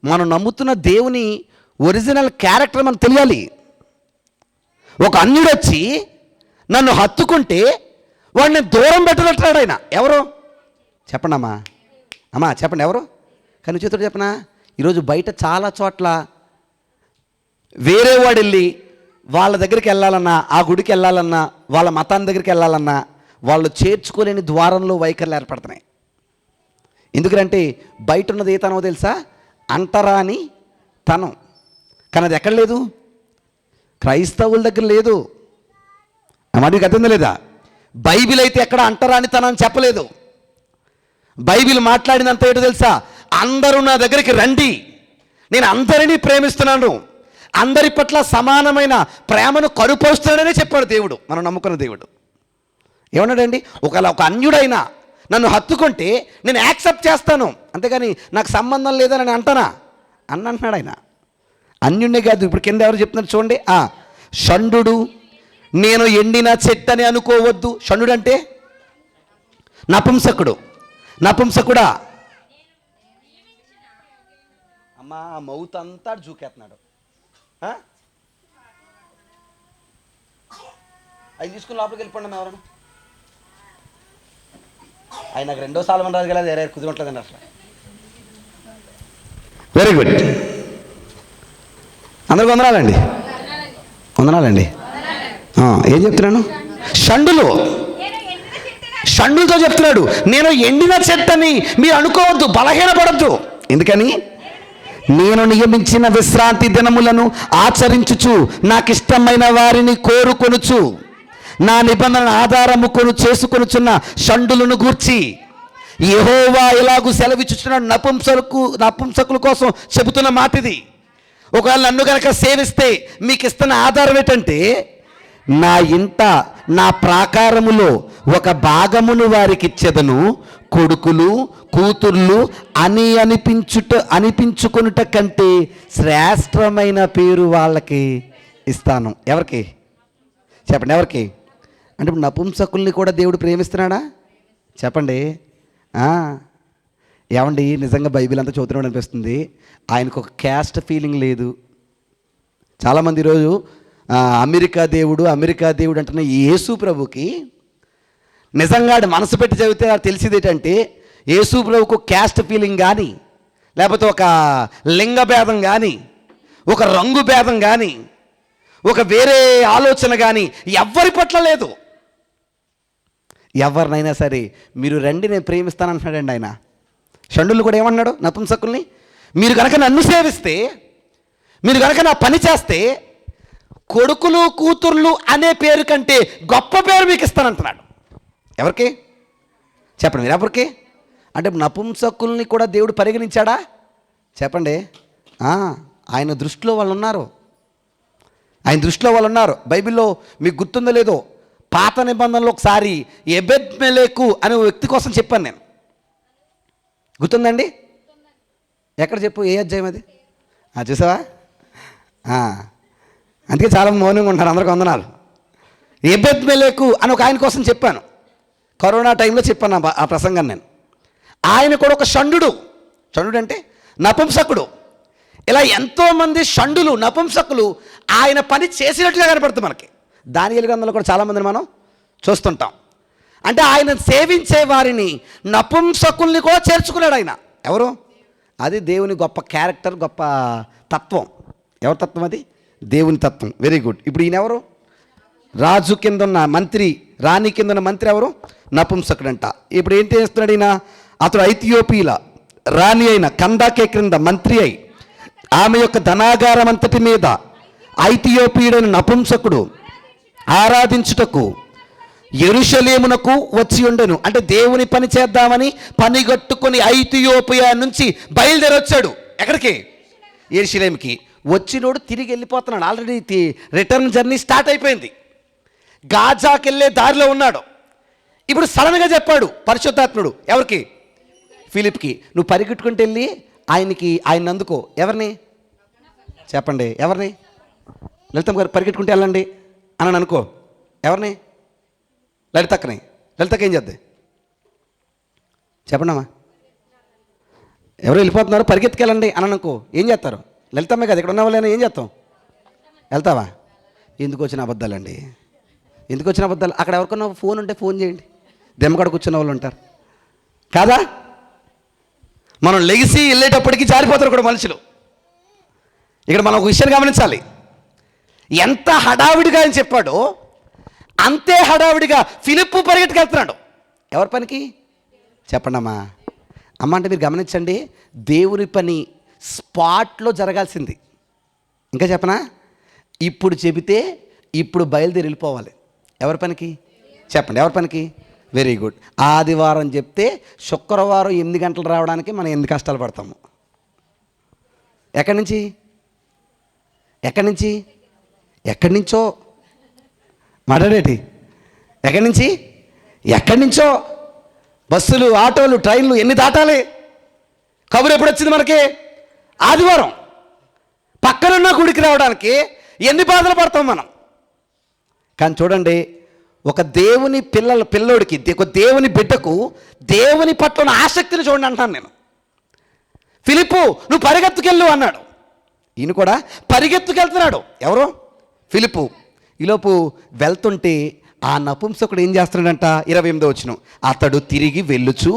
మనం నమ్ముతున్న దేవుని ఒరిజినల్ క్యారెక్టర్ మనకు తెలియాలి. ఒక అన్యుడొచ్చి నన్ను హత్తుకుంటే వాడిని దూరం పెట్టనట్టాడు ఆయన. ఎవరు చెప్పండి అమ్మా చెప్పండి, ఎవరు? కానీ చేతుడు చెప్పనా, ఈరోజు బయట చాలా చోట్ల వేరే వాడు వెళ్ళి వాళ్ళ దగ్గరికి వెళ్ళాలన్నా, ఆ గుడికి వెళ్ళాలన్నా, వాళ్ళ మతాన్ని దగ్గరికి వెళ్ళాలన్నా వాళ్ళు చేర్చుకోలేని ద్వారంలో వైఖరులు ఏర్పడుతున్నాయి. ఎందుకంటే బయట ఉన్నది ఏ తనో తెలుసా? అంటరాని తనం. కానీ అది ఎక్కడ లేదు? క్రైస్తవుల దగ్గర లేదు. ఆ మాట మీకు అర్థం లేదా? బైబిల్ అయితే ఎక్కడ అంటరాని తనం చెప్పలేదు. బైబిల్ మాట్లాడినంత ఏంటో తెలుసా? అందరూ నా దగ్గరికి రండి, నేను అందరినీ ప్రేమిస్తున్నాను, అందరి పట్ల సమానమైన ప్రేమను కరుపోస్తున్నాడనే చెప్పాడు దేవుడు, మనం నమ్ముకున్న దేవుడు. ఏమన్నాడండి? ఒకవేళ ఒక అన్యుడైనా నన్ను హత్తుకుంటే నేను యాక్సెప్ట్ చేస్తాను, అంతేగాని నాకు సంబంధం లేదని అంటానా అంటున్నాడు ఆయన. అన్యుడినే కాదు, ఇప్పుడు కింద ఎవరు చెప్తున్నారు చూడండి. షండు, నేను ఎండిన చెట్టని అనుకోవద్దు. షండు అంటే నపుంసకుడు. నపుంసకుడా అమ్మా, మౌత్ అంతా జూకేస్తున్నాడు. అవి తీసుకుని లోపలికి వెళ్ళిపోండి అమ్మా. ఎవరన్నా ఆయన నాకు 2వ సాలమన్ రాజు కదా కుదిరట్లేదండి అసలు. వెరీ గుడ్, అందరికి వందనాలండి. వందనాలండి. ఏం చెప్తున్నాను? షండులతో చెప్తున్నాడు, నేను ఎండిన చెట్టని మీరు అనుకోవద్దు, బలహీనపడద్దు. ఎందుకని? నేను నియమించిన విశ్రాంతి దినములను ఆచరించుచు నాకిష్టమైన వారిని కోరుకొనుచు నా నిబంధన ఆధారము చేసుకొనుచున్న షండులను గూర్చి యెహోవా ఇలాగూ సెలవిచ్చుచున్నాడు. నపుంసకుల కోసం చెబుతున్న మాట ఇది. ఒకవేళ నన్ను కనుక సేవిస్తే మీకు ఇస్తున్న ఆధారం ఏంటంటే, నా ఇంట నా ప్రాకారములో ఒక భాగమును వారికి ఇచ్చేదను, కొడుకులు కూతుర్లు అనిపించుకొనుట కంటే శ్రేష్టమైన పేరు వాళ్ళకి ఇస్తాను. ఎవరికి చెప్పండి? ఎవరికి? అంటే ఇప్పుడు నపుంసకుల్ని కూడా దేవుడు ప్రేమిస్తున్నాడా? చెప్పండి. ఏమండి, నిజంగా బైబిల్ అంతా చదువుతున్నాడు అనిపిస్తుంది. ఆయనకు ఒక క్యాస్ట్ ఫీలింగ్ లేదు. చాలామంది ఈరోజు అమెరికా దేవుడు అంటున్న యేసు ప్రభుకి నిజంగా మనసు పెట్టి చదివితే తెలిసింది ఏంటంటే, యేసు ప్రభుకు క్యాస్ట్ ఫీలింగ్ కానీ, లేకపోతే ఒక లింగ భేదం కానీ, ఒక రంగు భేదం కానీ, ఒక వేరే ఆలోచన కానీ ఎవ్వరి పట్ల లేదు. ఎవరినైనా సరే మీరు రండి, నేను ప్రేమిస్తానంటున్నాడండి ఆయన. షండులు కూడా ఏమన్నాడు నపుంసకుల్ని? మీరు కనుక నన్ను సేవిస్తే, మీరు కనుక నా పని చేస్తే, కొడుకులు కూతుర్లు అనే పేరు కంటే గొప్ప పేరు మీకు ఇస్తానంటున్నాడు. ఎవరికి చెప్పండి? మీరు ఎవరికి? అంటే నపుంసకుల్ని కూడా దేవుడు పరిగణించాడా? చెప్పండి. ఆయన దృష్టిలో వాళ్ళు ఉన్నారు. ఆయన దృష్టిలో వాళ్ళు ఉన్నారు. బైబిల్లో మీకు గుర్తుందో లేదో, పాత నిబంధనలో ఒకసారి ఎబెద్మెలెకు అనే వ్యక్తి కోసం చెప్పాను నేను. గుర్తుందండి? ఎక్కడ చెప్పు, ఏ అధ్యాయం అది? చూసావా? అందుకే చాలా మౌనంగా ఉంటారు. అందరికి వందనాలు. ఎబెద్మెలెకు అని ఒక ఆయన కోసం చెప్పాను. కరోనా టైంలో చెప్పాను ఆ ప్రసంగాన్ని నేను. ఆయన కూడా ఒక షండు అంటే నపుంసకుడు. ఇలా ఎంతోమంది షండులు, నపుంసకులు ఆయన పని చేసినట్లుగా కనపడుతుంది మనకి. దానియేలు గ్రంథంలో కూడా చాలామందిని మనం చూస్తుంటాం. అంటే ఆయన సేవించే వారిని, నపుంసకుల్ని కూడా చేర్చుకున్నాడు ఆయన. ఎవరు? అది దేవుని గొప్ప క్యారెక్టర్, గొప్ప తత్వం. ఎవరి తత్వం అది? దేవుని తత్వం. Very good. ఇప్పుడు ఈయన ఎవరు? రాజు కింద ఉన్న మంత్రి, రాణి కింద ఉన్న మంత్రి ఎవరు? నపుంసకుడంట. ఇప్పుడు ఏం చేస్తున్నాడు ఈయన? అతడు ఐథియోపియల రాణి అయిన కందాకే క్రింద మంత్రి అయి ఆమె యొక్క ధనాగారం అంతటి మీద ఐథియోపియుడైన నపుంసకుడు ఆరాధించుటకు యెరూషలేమునకు వచ్చి ఉండెను. అంటే దేవుని పని చేద్దామని పనిగట్టుకుని ఐథియోపియా నుంచి బయలుదేరి వచ్చాడు. ఎక్కడికి? యెరూషలేముకి. వచ్చినోడు తిరిగి వెళ్ళిపోతున్నాడు. ఆల్రెడీ రిటర్న్ జర్నీ స్టార్ట్ అయిపోయింది. గాజాకి వెళ్ళే దారిలో ఉన్నాడు. ఇప్పుడు సడన్గా చెప్పాడు పరిశుద్ధాత్ముడు. ఎవరికి? ఫిలిప్కి. నువ్వు పరిగెట్టుకుంటూ వెళ్ళి ఆయన అందుకో. ఎవరిని? చెప్పండి. ఎవరిని? లలితమ్మ గారు పరిగెట్టుకుంటూ వెళ్ళండి అని అనుకో. ఎవరిని? లలితక్కని. లలితక్క ఏం చేద్ది? చెప్పండి అమ్మా. ఎవరు వెళ్ళిపోతున్నారు, పరిగెత్తుకెళ్ళండి అని అనుకో. ఏం చేస్తారు? లలితమ్మే కదా, ఇక్కడ ఉన్న వాళ్ళైనా ఏం చేస్తాం? వెళ్తావా? ఎందుకు వచ్చిన అబద్ధాలండి? ఎందుకు వచ్చిన అబద్ధాలు? అక్కడ ఎవరికన్నా ఫోన్ ఉంటే ఫోన్ చేయండి. దెమ్మకాడ కూర్చున్న వాళ్ళు ఉంటారు కాదా? మనం లెగిసి వెళ్ళేటప్పటికి జారిపోతారు కూడా మనుషులు. ఇక్కడ మనం ఒక విషయాన్ని గమనించాలి. ఎంత హడావిడిగా అని చెప్పాడో అంతే హడావిడిగా ఫిలిప్పు పరిగెట్టుకెళ్తున్నాడు. ఎవరి పనికి? చెప్పండి అమ్మా. అమ్మ అంటే మీరు గమనించండి, దేవుని పని స్పాట్లో జరగాల్సింది. ఇంకా చెప్పనా? ఇప్పుడు చెబితే ఇప్పుడు బయలుదేరి వెళ్ళిపోవాలి. ఎవరి పనికి? చెప్పండి. ఎవరి పనికి? Very good. ఆదివారం చెప్తే శుక్రవారం 8 గంటలు రావడానికి మనం ఎన్ని కష్టాలు పడతాము. ఎక్కడి నుంచి? ఎక్కడి నుంచి? ఎక్కడి నుంచో మాట్లాడేటి. ఎక్కడి నుంచి? ఎక్కడి నుంచో బస్సులు, ఆటోలు, ట్రైన్లు ఎన్ని దాటాలి? కబురు ఎప్పుడు వచ్చింది మనకి? ఆదివారం. పక్కనున్న గుడికి రావడానికి ఎన్ని బాధలు పడతాం మనం. కానీ చూడండి, ఒక దేవుని పిల్లోడికి, ఒక దేవుని బిడ్డకు దేవుని పట్ల ఉన్న ఆసక్తిని చూడండి అంటాను నేను. ఫిలిప్పు నువ్వు పరిగెత్తుకెళ్ళు అన్నాడు. ఈయన కూడా పరిగెత్తుకెళ్తున్నాడు. ఎవరు? ఫిలిప్పు. ఈలోపు వెళ్తుంటే ఆ నపుంసకుడు ఏం చేస్తున్నాడంట? 28వ వచనం. అతడు తిరిగి వెళ్ళుచు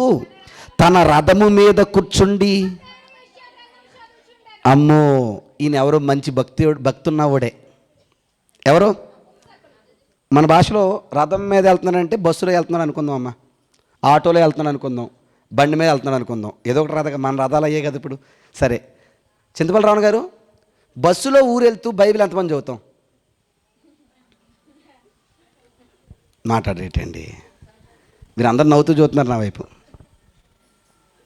తన రథము మీద కూర్చుండి. అమ్మో, ఈయన ఎవరో మంచి భక్తున్నవాడే. ఎవరు? మన భాషలో రథం మీద వెళ్తున్నాడంటే బస్సులో వెళ్తున్నాడు అనుకుందాం అమ్మ, ఆటోలో వెళ్తున్నాడు అనుకుందాం, బండి మీద వెళ్తున్నాడు అనుకుందాం. ఏదో ఒకటి రథం. మన రథాలు అయ్యే కదా ఇప్పుడు. సరే, చింతపల్లి రావణ గారు, బస్సులో ఊరు వెళ్తూ బైబిల్ ఎంతమంది చదువుతాం? మాట్లాడేటండి, మీరు అందరు నవ్వుతూ చూస్తున్నారు నా వైపు.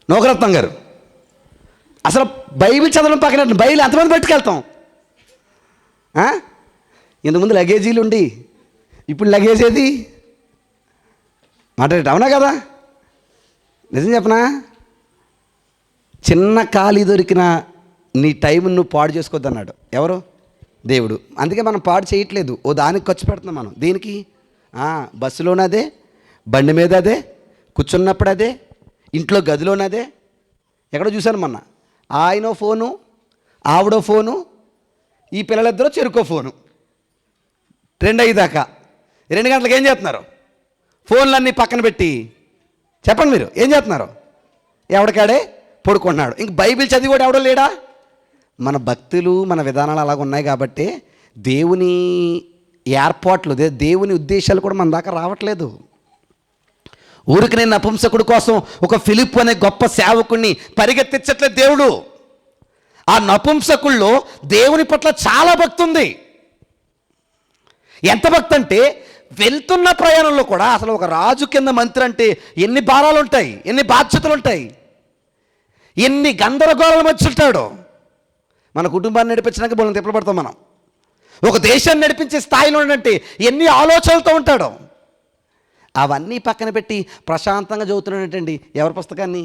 నోకరత్నం గారు, అసలు బైబిల్ చదవడం పక్కన బైబిల్ ఎంతమంది పట్టుకెళ్తాం? ఇంతకుముందు లగేజీలు ఉండి ఇప్పుడు లగేజ్ ఏది? మాట్లాడేట. అవునా కదా? నిజం చెప్పనా? చిన్న ఖాళీ దొరికిన నీ టైం నువ్వు పాడు చేసుకోవద్దన్నాడు. ఎవరు? దేవుడు. అందుకే మనం పాడు చేయట్లేదు. ఓ దానికి ఖర్చు పెడుతున్నాం మనం. దేనికి? బస్సులోనదే, బండి మీద అదే, కూర్చున్నప్పుడు అదే, ఇంట్లో గదిలోనదే. ఎక్కడో చూశాను మొన్న, ఆయనో ఫోను, ఆవిడో ఫోను, ఈ పిల్లలిద్దరూ చెరుకో ఫోను. 2 అయ్యేదాకా 2 గంటలకు ఏం చేస్తున్నారు? ఫోన్లన్నీ పక్కన పెట్టి చెప్పండి మీరు ఏం చేస్తున్నారు? ఎవడికాడే పడుకున్నాడు. ఇంక బైబిల్ చదివి కూడా ఎవడో లేడా? మన భక్తులు, మన విధానాలు అలాగ ఉన్నాయి కాబట్టి దేవుని ఏర్పాట్లు, దేవుని ఉద్దేశాలు కూడా మన దాకా రావట్లేదు. ఊరికి నేను నపుంసకుడి కోసం ఒక ఫిలిప్ అనే గొప్ప సేవకుడిని పరిగెత్తించట్లేదు దేవుడు. ఆ నపుంసకుల్లో దేవుని పట్ల చాలా భక్తి ఉంది. ఎంత భక్తి అంటే వెళ్తున్న ప్రయాణంలో కూడా అసలు ఒక రాజు కింద మంత్రి అంటే ఎన్ని భారాలు ఉంటాయి, ఎన్ని బాధ్యతలు ఉంటాయి, ఎన్ని గందరగోళాల మధ్య ఉంటాడో. మన కుటుంబాన్ని నడిపించడానికి బోళ్ళని తిప్పలు పడతాం మనం. ఒక దేశాన్ని నడిపించే స్థాయిలో ఉండంటే ఎన్ని ఆలోచనలతో ఉంటాడో. అవన్నీ పక్కన పెట్టి ప్రశాంతంగా చదువుతున్నాడటండి. ఎవరి పుస్తకాన్ని?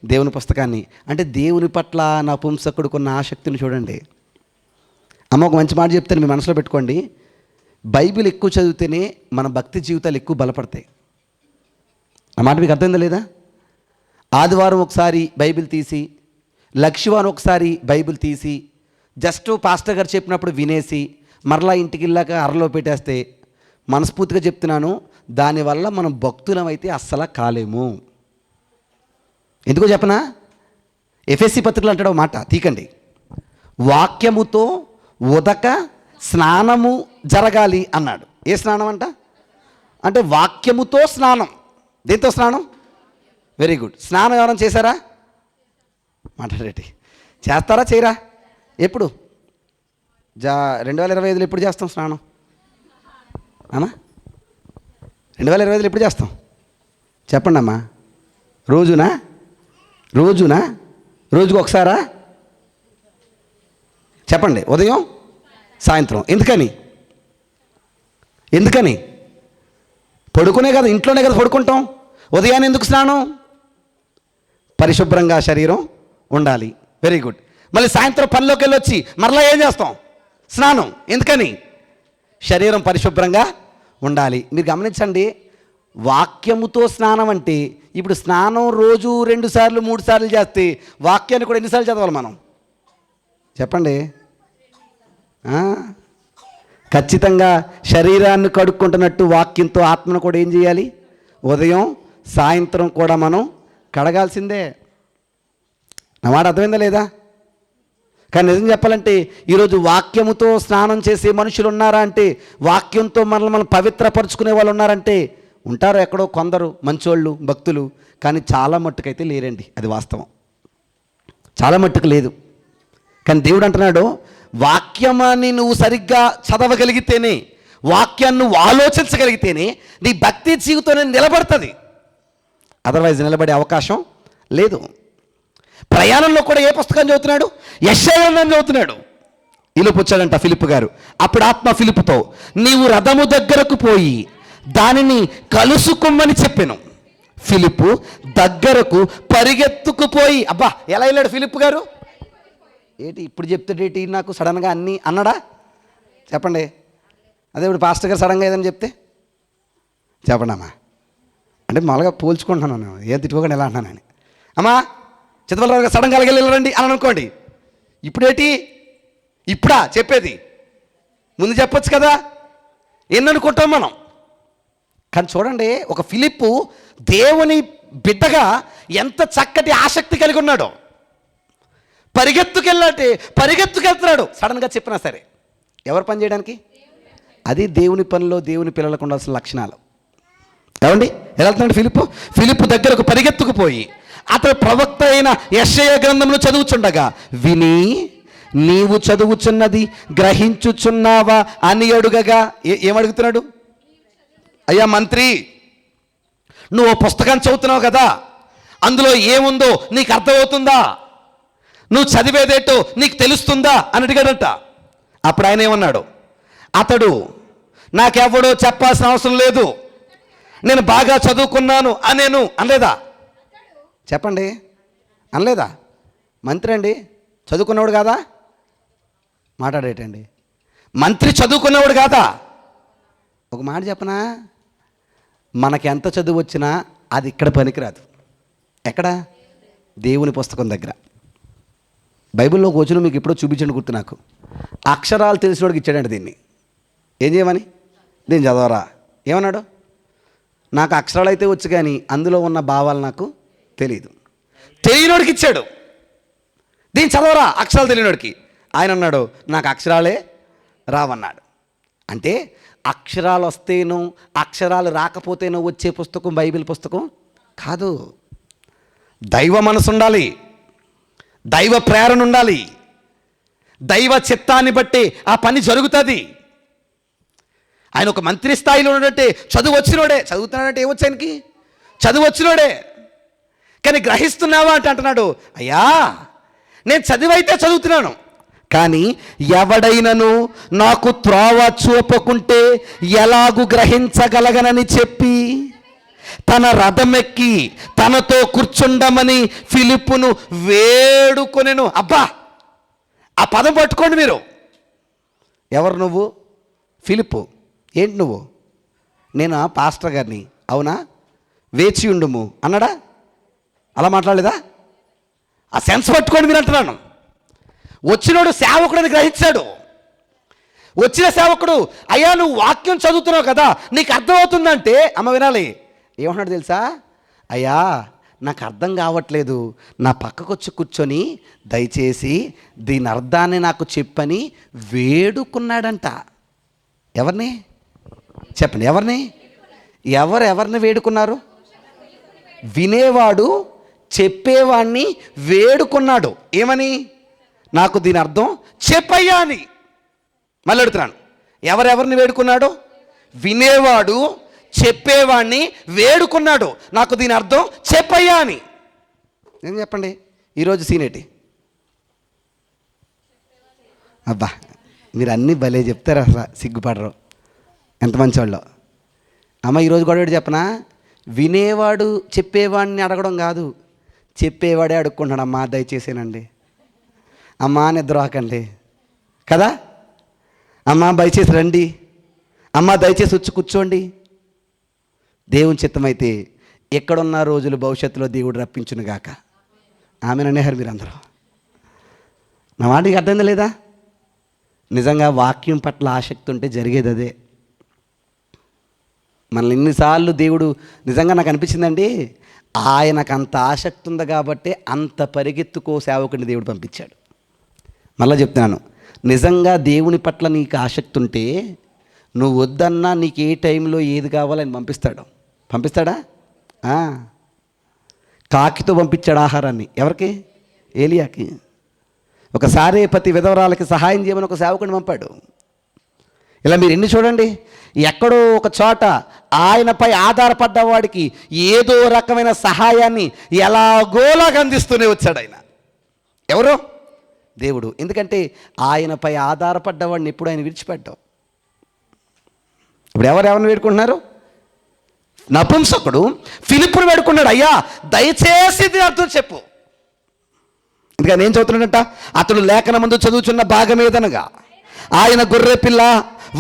దేవుని పుస్తకాన్ని. అంటే దేవుని పట్ల నపుంసకుడుకున్న ఆసక్తిని చూడండి. అమ్మ ఒక మంచి మాట చెప్తాను, మీ మనసులో పెట్టుకోండి. బైబిల్ ఎక్కువ చదివితేనే మన భక్తి జీవితాలు ఎక్కువ బలపడతాయి. ఆ మాట మీకు అర్థమైందా లేదా? ఆదివారం ఒకసారి బైబిల్ తీసి, లక్షవారం ఒకసారి బైబిల్ తీసి, జస్ట్ పాస్టర్ గారు చెప్పినప్పుడు వినేసి మరలా ఇంటికి వెళ్ళాక అరలో పెట్టేస్తే, మనస్ఫూర్తిగా చెప్తున్నాను, దానివల్ల మనం భక్తులమైతే అస్సలు కాలేము. ఎందుకో చెప్పనా? ఎఫెసీ పత్రికలు అంటాడు ఒక మాట, తీకండి. వాక్యముతో ఉదక స్నానము జరగాలి అన్నాడు. ఏ స్నానం అంట? అంటే వాక్యముతో స్నానం. దేంతో స్నానం? Very good. స్నానం ఎవరైనా చేశారా? మాట్లాడేటి చేస్తారా చేయరా? ఎప్పుడు 2025లో ఎప్పుడు చేస్తాం స్నానం? అమ్మా 2025లో ఎప్పుడు చేస్తాం చెప్పండి అమ్మా. రోజునా? రోజుకు ఒకసారా? చెప్పండి. ఉదయం సాయంత్రం. ఎందుకని? పడుకునే కదా, ఇంట్లోనే కదా పడుకుంటాం. ఉదయాన్నే ఎందుకు స్నానం? పరిశుభ్రంగా శరీరం ఉండాలి. Very good. మళ్ళీ సాయంత్రం పనిలోకి వెళ్ళి వచ్చి మరలా ఏం చేస్తాం? స్నానం. ఎందుకని? శరీరం పరిశుభ్రంగా ఉండాలి. మీరు గమనించండి, వాక్యముతో స్నానం అంటే ఇప్పుడు స్నానం రోజు 2 సార్లు 3 సార్లు చేస్తే వాక్యాన్ని కూడా ఎన్నిసార్లు చదవాలి మనం? చెప్పండి. ఖచ్చితంగా శరీరాన్ని కడుక్కుంటున్నట్టు వాక్యంతో ఆత్మను కూడా ఏం చేయాలి? ఉదయం సాయంత్రం కూడా మనం కడగాల్సిందే. నా మాట అర్థమైందా లేదా? కానీ నిజం చెప్పాలంటే ఈరోజు వాక్యముతో స్నానం చేసే మనుషులు ఉన్నారా అంటే, వాక్యంతో మనల్ని పవిత్రపరుచుకునే వాళ్ళు ఉన్నారంటే ఉంటారు. ఎక్కడో కొందరు మంచోళ్ళు భక్తులు, కానీ చాలా మట్టుకైతే లేరండి. అది వాస్తవం. చాలా మట్టుకు లేదు. కానీ దేవుడు అంటున్నాడు, వాక్యమాన్ని నువ్వు సరిగ్గా చదవగలిగితేనే, వాక్యాన్ని నువ్వు ఆలోచించగలిగితేనే నీ భక్తి జీవితంలో నిలబడుతుంది. అదర్వైజ్ నిలబడే అవకాశం లేదు. ప్రయాణంలో కూడా ఏ పుస్తకం చదువుతున్నాడు? యెషయా గ్రంథం చదువుతున్నాడు. ఈలోపు వచ్చాడంట ఫిలిప్ గారు. అప్పుడు ఆత్మ ఫిలిప్తో, నీవు రథము దగ్గరకు పోయి దానిని కలుసుకుమ్మని చెప్పాను. ఫిలిప్ దగ్గరకు పరిగెత్తుకుపోయి, అబ్బా ఎలా వెళ్ళాడు ఫిలిప్ గారు? ఏంటి ఇప్పుడు చెప్తాడేటి నాకు సడన్గా అన్నీ అన్నాడా? చెప్పండి. అదే ఇప్పుడు పాస్టర్ గారు సడన్గా ఏదని చెప్తే చెప్పండి అమ్మా. అంటే మామూలుగా పోల్చుకుంటున్నాను, ఏం తిట్టుకోకండి ఎలా అంటున్నానని. అమ్మా చిత్తపల్లి గారు సడన్గా అలాగే వెళ్ళండి అని అనుకోండి. ఇప్పుడేటి? ఇప్పుడా చెప్పేది? ముందు చెప్పొచ్చు కదా. ఎన్ననుకుంటాం మనం. కానీ చూడండి, ఒక ఫిలిప్పు దేవుని బిడ్డగా ఎంత చక్కటి ఆసక్తి కలిగి ఉన్నాడో. పరిగెత్తుకెళ్తున్నాడు సడన్గా చెప్పినా సరే. ఎవరు పని చేయడానికి? అది దేవుని పనిలో దేవుని పిల్లలకు ఉండాల్సిన లక్షణాలు. ఏమండి? ఎలా వెళ్తున్నాడు ఫిలిప్పు దగ్గరకు పరిగెత్తుకుపోయి అతడు ప్రవక్త అయిన యెషయా గ్రంథంలో చదువుచుండగా విని, నీవు చదువుచున్నది గ్రహించుచున్నావా అని అడుగగా, ఏమడుగుతున్నాడు? అయ్యా మంత్రి, నువ్వు పుస్తకం చదువుతున్నావు కదా, అందులో ఏముందో నీకు అర్థమవుతుందా? నువ్వు చదివేదేటో నీకు తెలుస్తుందా అని అడిగాడట. అప్పుడు ఆయన ఏమన్నాడు? అతడు, నాకెవడో చెప్పాల్సిన అవసరం లేదు, నేను బాగా చదువుకున్నాను అనేను అనలేదా? చెప్పండి, అనలేదా? మంత్రి అండి, చదువుకున్నవాడు కాదా? మాట్లాడేటండి, మంత్రి చదువుకున్నవాడు కాదా? ఒక మాట చెప్పనా, మనకి ఎంత చదువు వచ్చినా అది ఇక్కడ పనికిరాదు. ఎక్కడ? దేవుని పుస్తకం దగ్గర. బైబిల్లో ఒక వచనం మీకు ఎప్పుడో చూపించండి, గుర్తు నాకు. అక్షరాలు తెలిసినోడికి ఇచ్చాడండి దీన్ని. ఏం చేయమని? దీన్ని చదవరా. ఏమన్నాడు? నాకు అక్షరాలు అయితే వచ్చు కానీ అందులో ఉన్న భావాలు నాకు తెలియదు. తెలియనోడికి ఇచ్చాడు. దీన్ని చదవరా అక్షరాలు తెలియనోడికి. ఆయన అన్నాడు, నాకు అక్షరాలే రావన్నాడు. అంటే అక్షరాలు వస్తేనో అక్షరాలు రాకపోతేనో వచ్చే పుస్తకం బైబిల్ పుస్తకం కాదు. దైవ మనసు ఉండాలి, దైవ ప్రేరణ ఉండాలి, దైవ చిత్తాన్ని బట్టి ఆ పని జరుగుతుంది. ఆయన ఒక మంత్రి స్థాయిలో ఉన్నట్టే చదువు వచ్చినోడే, చదువుతున్నాడంటే ఏమొచ్చు ఆయనకి, చదువు వచ్చినోడే. కానీ గ్రహిస్తున్నావా అంటే అంటున్నాడు, అయ్యా నేను చదివైతే చదువుతున్నాను, కానీ ఎవడైనను నాకు త్రోవ చూపకుంటే ఎలాగు గ్రహించగలగనని చెప్పి తన రథమెక్కి తనతో కూర్చుండమని ఫిలిప్పును వేడుకొనెను. అబ్బా, ఆ పదం పట్టుకోండి మీరు. ఎవరు నువ్వు? ఫిలిప్పు. ఏంటి నువ్వు? నేను పాస్టర్ గారిని. అవునా? వేచి ఉండుము అన్నాడా? అలా మాట్లాడలేదా? ఆ సెన్స్ పట్టుకోండి మీరు అంటున్నాను. వచ్చినోడు సేవకుడని గ్రహించాడు. వచ్చిన సేవకుడు, అయ్యా నువ్వు వాక్యం చదువుతున్నావు కదా, నీకు అర్థమవుతుందంటే, అమ్మ వినాలి, ఏమన్నాడు తెలుసా? అయ్యా నాకు అర్థం కావట్లేదు, నా పక్కకు వచ్చి కూర్చొని దయచేసి దీని అర్థాన్ని నాకు చెప్పని వేడుకున్నాడంట. ఎవరిని చెప్పండి, ఎవరిని? ఎవరిని వేడుకున్నారు? వినేవాడు చెప్పేవాడిని వేడుకున్నాడు. ఏమని? నాకు దీని అర్థం చెప్పయ్యా అని. మళ్ళీ అడుగుతున్నాను, ఎవరెవరిని వేడుకున్నాడు? వినేవాడు చెప్పేవాడిని వేడుకున్నాడు, నాకు దీని అర్థం చెప్పయ్యా అని. నేను చెప్పండి, ఈరోజు సీనేటి? అబ్బా, మీరు అన్నీ భలే చెప్తారు, అసలు సిగ్గుపడరు, ఎంత మంచివాళ్ళు. అమ్మ ఈరోజు కూడా చెప్పనా, వినేవాడు చెప్పేవాడిని అడగడం కాదు, చెప్పేవాడే అడుక్కుంటాడు. అమ్మా దయచేసేనండి, అమ్మా నిద్రహాకండి కదా, అమ్మా దయచేసి రండి, అమ్మా దయచేసి వచ్చి కూర్చోండి. దేవుని చిత్తమైతే ఎక్కడున్న రోజులు భవిష్యత్తులో దేవుడు రప్పించునుగాక. ఆమెననేహారు మీరు అందరూ. నా మాటకి అర్థం లేదా? నిజంగా వాక్యం పట్ల ఆసక్తి ఉంటే జరిగేది అదే. మనల్ని ఎన్నిసార్లు దేవుడు, నిజంగా నాకు అనిపించిందండి, ఆయనకు అంత ఆసక్తి ఉంది కాబట్టి అంత పరిగెత్తుకో సేవకుడిని దేవుడు పంపించాడు. మళ్ళీ చెప్తున్నాను, నిజంగా దేవుని పట్ల నీకు ఆసక్తి ఉంటే నువ్వు వద్దన్నా నీకు ఏ టైంలో ఏది కావాలని పంపిస్తాడా? కాకితో పంపించాడు ఆహారాన్ని. ఎవరికి? ఏలియాకి. ఒకసారి ప్రతి విధవరాలకి సహాయం చేయమని ఒక సేవకుడిని పంపాడు. ఇలా మీరు ఎన్ని చూడండి, ఎక్కడో ఒక చోట ఆయనపై ఆధారపడ్డ వాడికి ఏదో రకమైన సహాయాన్ని ఎలాగోలాగా అందిస్తూనే వచ్చాడు ఆయన. ఎవరు? దేవుడు. ఎందుకంటే ఆయనపై ఆధారపడ్డవాడిని ఎప్పుడు ఆయన విడిచిపెట్టావు. ఇప్పుడు ఎవరిని వేడుకుంటున్నారు? నపుంసకుడు ఫిలిప్పును వేడుకున్నాడు, అయ్యా దయచేసి ఇది అర్థం చెప్పు. ఎందుకని ఏం చదువుతున్నాడంట? అతడు లేఖన ముందు చదువుచున్న భాగమేదనగా ఆయన గొర్రె పిల్ల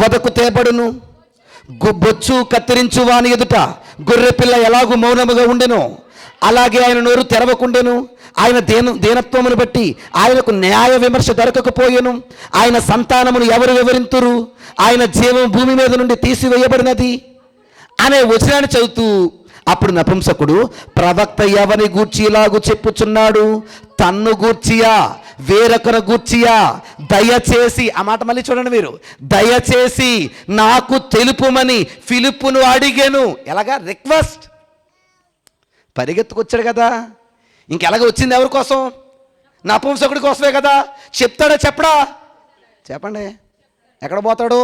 వదకు తేబడును, బొచ్చు కత్తిరించు వాని ఎదుట గొర్రె పిల్ల ఎలాగూ మౌనముగా ఉండెను, అలాగే ఆయన నోరు తెరవకుండెను. ఆయన దీనత్వమును బట్టి ఆయనకు న్యాయ విమర్శ దొరకకపోయెను. ఆయన సంతానమును ఎవరు వివరింతురు? ఆయన జీవం భూమి మీద నుండి తీసివేయబడినది అనే వచనాన్ని చదువుతూ అప్పుడు నపుంసకుడు, ప్రవక్త ఎవరిని గూర్చి ఇలాగూ చెప్పుచున్నాడు? తన్ను గూర్చియా వేరొకరు గూర్చియా? దయచేసి, ఆ మాట మళ్ళీ చూడండి మీరు, దయచేసి నాకు తెలుపుమని ఫిలిప్పును అడిగాను. ఎలాగా? రిక్వెస్ట్. పరిగెత్తుకొచ్చాడు కదా, ఇంకెలాగ వచ్చింది ఎవరి కోసం? నపుంసకుడి కోసమే కదా. చెప్తాడా చెప్పడా? చెప్పండి, ఎక్కడ పోతాడు?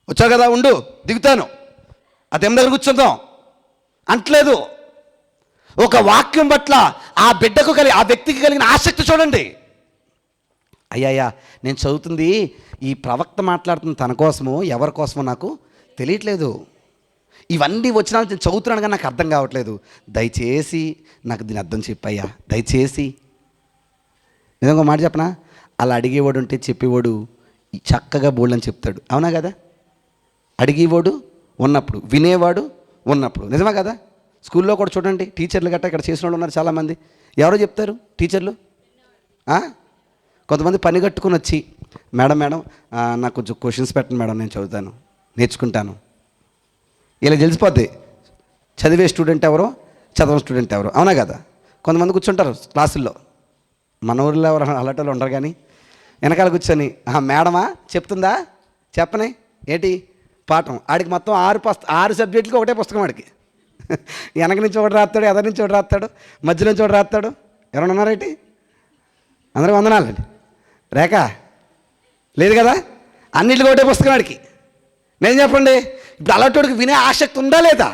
వచ్చావు కదా, ఉండు దిగుతాను, అదేం దగ్గర కూర్చుందాం అంటలేదు. ఒక వాక్యం పట్ల ఆ బిడ్డకు ఆ వ్యక్తికి కలిగిన ఆసక్తి చూడండి. అయ్యా నేను చదువుతుంది ఈ ప్రవక్త మాట్లాడుతున్న తన కోసమో ఎవరి కోసమో నాకు తెలియట్లేదు, ఇవన్నీ వచ్చినా నేను చదువుతున్నాను కానీ నాకు అర్థం కావట్లేదు, దయచేసి నాకు దీని అర్థం చెప్పయ్యా దయచేసి. నిజంగా మాట చెప్పనా, అలా అడిగేవాడు ఉంటే చెప్పేవాడు చక్కగా బోల్డని చెప్తాడు. అవునా కదా? అడిగేవాడు ఉన్నప్పుడు, వినేవాడు ఉన్నప్పుడు. నిజమా కదా? స్కూల్లో కూడా చూడండి, టీచర్లు గట్టా ఇక్కడ చేసిన వాళ్ళు ఉన్నారు చాలామంది. ఎవరో చెప్తారు టీచర్లు. కొంతమంది పని కట్టుకుని వచ్చి, మేడం నాకు కొంచెం క్వశ్చన్స్ పెట్టండి మేడం, నేను చదువుతాను నేర్చుకుంటాను. ఇలా తెలిసిపోద్ది చదివే స్టూడెంట్ ఎవరో చదవని స్టూడెంట్ ఎవరో. అవునా కదా? కొంతమంది కూర్చుంటారు క్లాసుల్లో, మన ఊరిలో ఎవరు అలాంటి ఉండరు, కానీ వెనకాల కూర్చొని మేడమా చెప్తుందా చెప్పని ఏంటి పాఠం. ఆడికి మొత్తం 6 సబ్జెక్టులకి ఒకటే పుస్తకం. ఆడికి వెనక నుంచి ఒకటి రాస్తాడు, ఎదరి నుంచి ఒకటి రాస్తాడు, మధ్య నుంచి ఒకటి రాస్తాడు. ఎవరైనా ఉన్నారేంటి? అందరికీ వందనాలండి. రేఖ లేదు కదా, అన్నింటికి ఒకటే పుస్తకం ఆడికి. నేను చెప్పండి, ఇప్పుడు అలాంటి వినే ఆసక్తి ఉందా లేదా?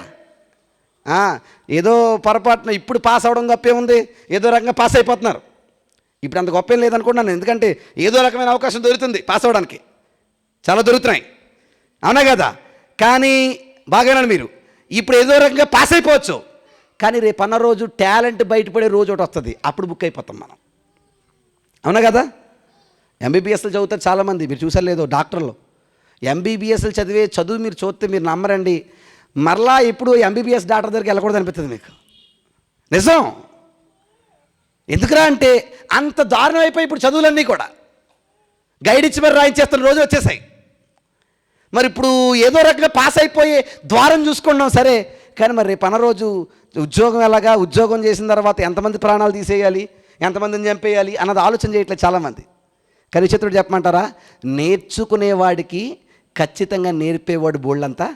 ఏదో పొరపాటున ఇప్పుడు పాస్ అవడం గొప్పే ఉంది, ఏదో రకంగా పాస్ అయిపోతున్నారు. ఇప్పుడు అంత గొప్ప ఏం లేదనుకుంటున్నాను, ఎందుకంటే ఏదో రకమైన అవకాశం దొరుకుతుంది పాస్ అవ్వడానికి, చాలా దొరుకుతున్నాయి, అవునా కదా? కానీ బాగానే మీరు ఇప్పుడు ఏదో రకంగా పాస్ అయిపోవచ్చు, కానీ రేపు అన్న రోజు టాలెంట్ బయటపడే రోజు ఒకటి వస్తుంది, అప్పుడు బుక్ అయిపోతాం మనం, అవునా కదా? ఎంబీబీఎస్లు చదువుతారు చాలామంది, మీరు చూసారు లేదో డాక్టర్లు. ఎంబీబీఎస్లు చదివే చదువు మీరు చూస్తే మీరు నమ్మరండి, మరలా ఎప్పుడు ఎంబీబీఎస్ డాక్టర్ దగ్గరికి వెళ్ళకూడదు అనిపిస్తుంది మీకు. నిజం. ఎందుకురా అంటే అంత దారుణం అయిపోయి ఇప్పుడు చదువులన్నీ కూడా గైడ్ ఇచ్చి మరి రాయించేస్తున్న రోజులు వచ్చేసాయి. మరి ఇప్పుడు ఏదో రకంగా పాస్ అయిపోయే ద్వారం చూసుకున్నాం సరే, కానీ మరి రేపు అన్న రోజు ఉద్యోగం ఎలాగా, ఉద్యోగం చేసిన తర్వాత ఎంతమంది ప్రాణాలు తీసేయాలి, ఎంతమందిని చంపేయాలి అన్నది ఆలోచన చేయట్లేదు చాలామంది. కానీ చిత్రుడు చెప్పమంటారా, నేర్చుకునేవాడికి ఖచ్చితంగా నేర్పేవాడు బోళ్ళంతా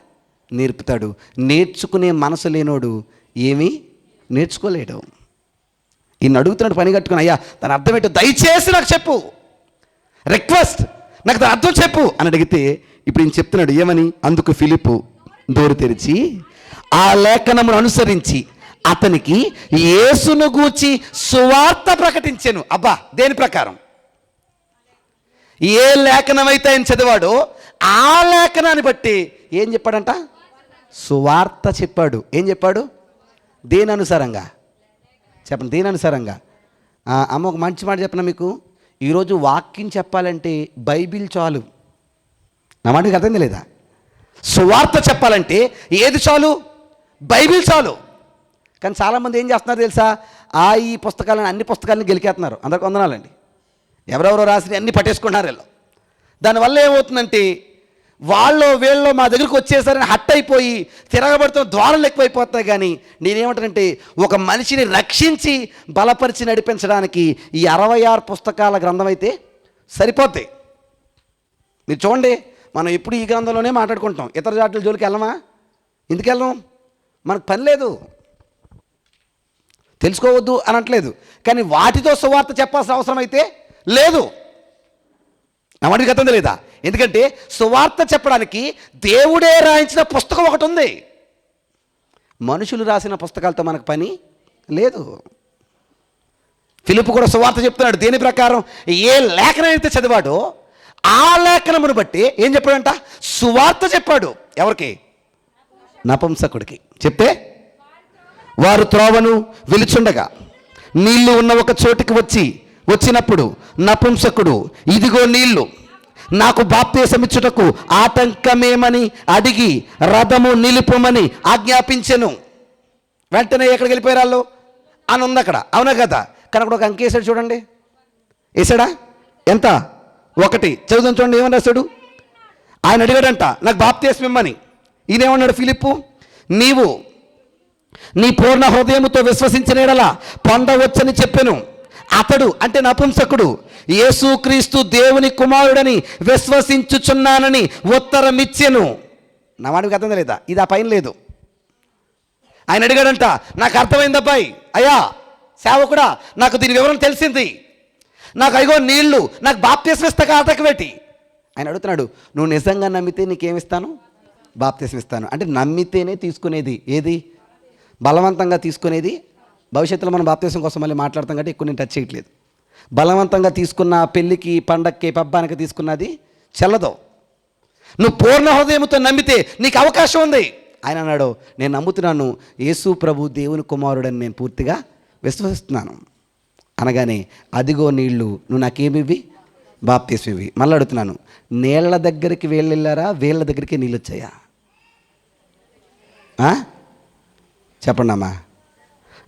నేర్పుతాడు, నేర్చుకునే మనసు లేనోడు ఏమీ నేర్చుకోలేడు. ఈయన అడుగుతున్నాడు పని కట్టుకుని, అయ్యా దాని అర్థం ఏంటో దయచేసి నాకు చెప్పు, రిక్వెస్ట్, నాకు దాని అర్థం చెప్పు అని అడిగితే ఇప్పుడు ఈయన చెప్తున్నాడు ఏమని. అందుకు ఫిలిప్పు నోరు తెరిచి ఆ లేఖనమును అనుసరించి అతనికి యేసును గూర్చి సువార్త ప్రకటించెను. అబ్బా, దేని ప్రకారం? ఏ లేఖనం అయితే ఆయన చదివాడో ఆ లేఖనాన్ని బట్టి ఏం చెప్పాడంట? సువార్త చెప్పాడు. ఏం చెప్పాడు? దేని అనుసారంగా చెప్పండి, దేని అనుసారంగా? అమ్మ ఒక మంచి మాట చెప్పిన మీకు, ఈరోజు వాక్యం చెప్పాలంటే బైబిల్ చాలు. నా మాట మీకు అర్థం లేదా? సువార్త చెప్పాలంటే ఏది చాలు? బైబిల్ చాలు. కానీ చాలామంది ఏం చేస్తున్నారు తెలుసా, ఈ పుస్తకాలను అన్ని పుస్తకాలను గెలికేస్తున్నారు. అందరికి వందనాలండి. ఎవరెవరో రాసి అన్నీ పట్టేసుకుంటున్నారు వీళ్ళు. దానివల్ల ఏమవుతుందంటే వాళ్ళు వీళ్ళు మా దగ్గరికి వచ్చేసరికి హట్ అయిపోయి తిరగబడుతున్న ద్వారాలు ఎక్కువైపోతాయి. కానీ నేనేమంటానంటే ఒక మనిషిని రక్షించి బలపరిచి నడిపించడానికి ఈ 66 పుస్తకాల గ్రంథం అయితే సరిపోద్ది. మీరు చూడండి, మనం ఎప్పుడు ఈ గ్రంథంలోనే మాట్లాడుకుంటాం, ఇతర జాతుల జోలికి వెళ్ళమా? ఎందుకు వెళ్ళం? మనకు పని లేదు, తెలుసుకోవద్దు అనట్లేదు, కానీ వాటితో సువార్త చెప్పాల్సిన అవసరం అయితే లేదు. నా వాటికి అర్థం లేదా? ఎందుకంటే సువార్త చెప్పడానికి దేవుడే రాయించిన పుస్తకం ఒకటి ఉంది, మనుషులు రాసిన పుస్తకాలతో మనకు పని లేదు. ఫిలిప్పు కూడా సువార్త చెప్తున్నాడు. దేని ప్రకారం? ఏ లేఖనం అయితే చదివాడో ఆ లేఖనమును బట్టి ఏం చెప్పాడంట? సువార్త చెప్పాడు. ఎవరికి? నపుంసకుడికి. చెప్తే వారు త్రోవను వెలుచుండగా నీళ్లు ఉన్న ఒక చోటికి వచ్చినప్పుడు నపుంసకుడు, ఇదిగో నీళ్లు, నాకు బాప్తిసమిచ్చుటకు ఆటంకమేమని అడిగి రథము నిలుపుమని ఆజ్ఞాపించెను. వెంటనే ఎక్కడికి వెళ్ళిపోయారు వాళ్ళు అని ఉంది అక్కడ, అవునా కదా? కానీ అక్కడ ఒక అంకె వేసాడు చూడండి. వేసాడా? ఎంత? 1. చదువుతాం చూడండి, ఏమని రాశాడు? ఆయన అడిగాడంట నాకు బాప్తిసం ఇమ్మని. ఈయనేమన్నాడు ఫిలిప్పు? నీవు నీ పూర్ణ హృదయముతో విశ్వసించిన యెడల పొందవచ్చని చెప్పెను. అతడు అంటే నపుంసకుడు యేసుక్రీస్తు దేవుని కుమారుడని విశ్వసించుచున్నానని ఉత్తరం ఇచ్చెను. నా వాడికి అర్థం లేదా? ఇది ఆ పైన లేదు. ఆయన అడిగాడంట నాకు అర్థమైంది అబ్బాయి, అయ్యా సేవకుడా, నాకు దీని వివరం తెలిసింది, నాకు అయ్యో నీళ్లు, నాకు బాప్తిసం ఇస్తా ఆటకవేటి. ఆయన అడుగుతున్నాడు, నువ్వు నిజంగా నమ్మితే నీకేమిస్తాను? బాప్తిసం ఇస్తాను. అంటే నమ్మితేనే తీసుకునేది ఏది? బలవంతంగా తీసుకునేది. భవిష్యత్తులో మనం బాప్తిసం కోసం మళ్ళీ మాట్లాడతాం కాబట్టి ఎక్కువ నేను టచ్ చేయట్లేదు. బలవంతంగా తీసుకున్న పెళ్ళికి, పండక్కి, పబ్బానికి తీసుకున్నది చెల్లదు. నువ్వు పూర్ణ హృదయంతో నమ్మితే నీకు అవకాశం ఉంది. ఆయన అన్నాడు, నేను నమ్ముతున్నాను, యేసు ప్రభు దేవుని కుమారుడని నేను పూర్తిగా విశ్వసిస్తున్నాను అనగానే, అదిగో నీళ్లు, నువ్వు నాకేమివి? బాప్తిసం ఇవి. మళ్ళీ అడుగుతున్నాను, నీళ్ల దగ్గరికి వెళ్ళారా, వీళ్ళ దగ్గరికి నీళ్ళు వచ్చాయా? చెప్పండి అమ్మా.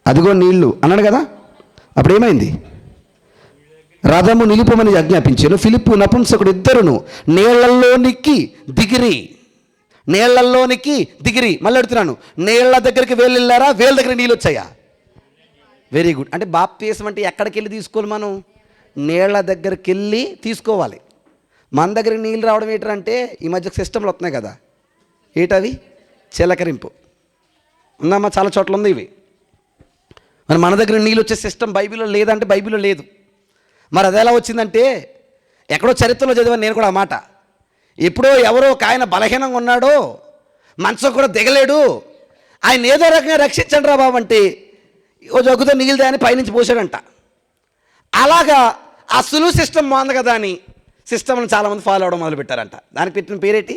అదిగో నీళ్లు అన్నాడు కదా, అప్పుడు ఏమైంది? రథము నిలుపమని ఆజ్ఞాపించాను. ఫిలిప్పు నపుంసకుడు ఇద్దరును నీళ్లలోనికి దిగిరి. మళ్ళీ అడుగుతున్నాను, నీళ్ల దగ్గరికి వెళ్ళారా, వీళ్ళ దగ్గర నీళ్ళు వచ్చాయా? Very good. అంటే బాప్తిసం అంటే ఎక్కడికి వెళ్ళి తీసుకోవాలి మనం? నీళ్ల దగ్గరికి వెళ్ళి తీసుకోవాలి. మన దగ్గరికి నీళ్ళు రావడం ఏంటంటే ఈ మధ్య సిస్టంలు వస్తున్నాయి కదా, ఏటవి? చిలకరింపు ఉందమ్మా, చాలా చోట్ల ఉంది ఇవి. మరి మన దగ్గర నీళ్ళు వచ్చే సిస్టమ్ బైబిల్లో లేదంటే బైబిల్లో లేదు. మరి అది ఎలా వచ్చిందంటే ఎక్కడో చరిత్రలో చదివాను నేను కూడా ఆ మాట. ఎప్పుడో ఎవరో ఒక ఆయన బలహీనంగా ఉన్నాడో, మంచం కూడా దిగలేడు, ఆయన ఏదో రకంగా రక్షించండి రా బాబు అంటే ఓ జగ్గుతో నీళ్ళు అని పైనుంచి పోసాడంట. అలాగా ఆ సులువు సిస్టమ్ బాగుంది కదా అని సిస్టమ్ని చాలామంది ఫాలో అవ్వడం మొదలుపెట్టారంట. దానికి పెట్టిన పేరేంటి?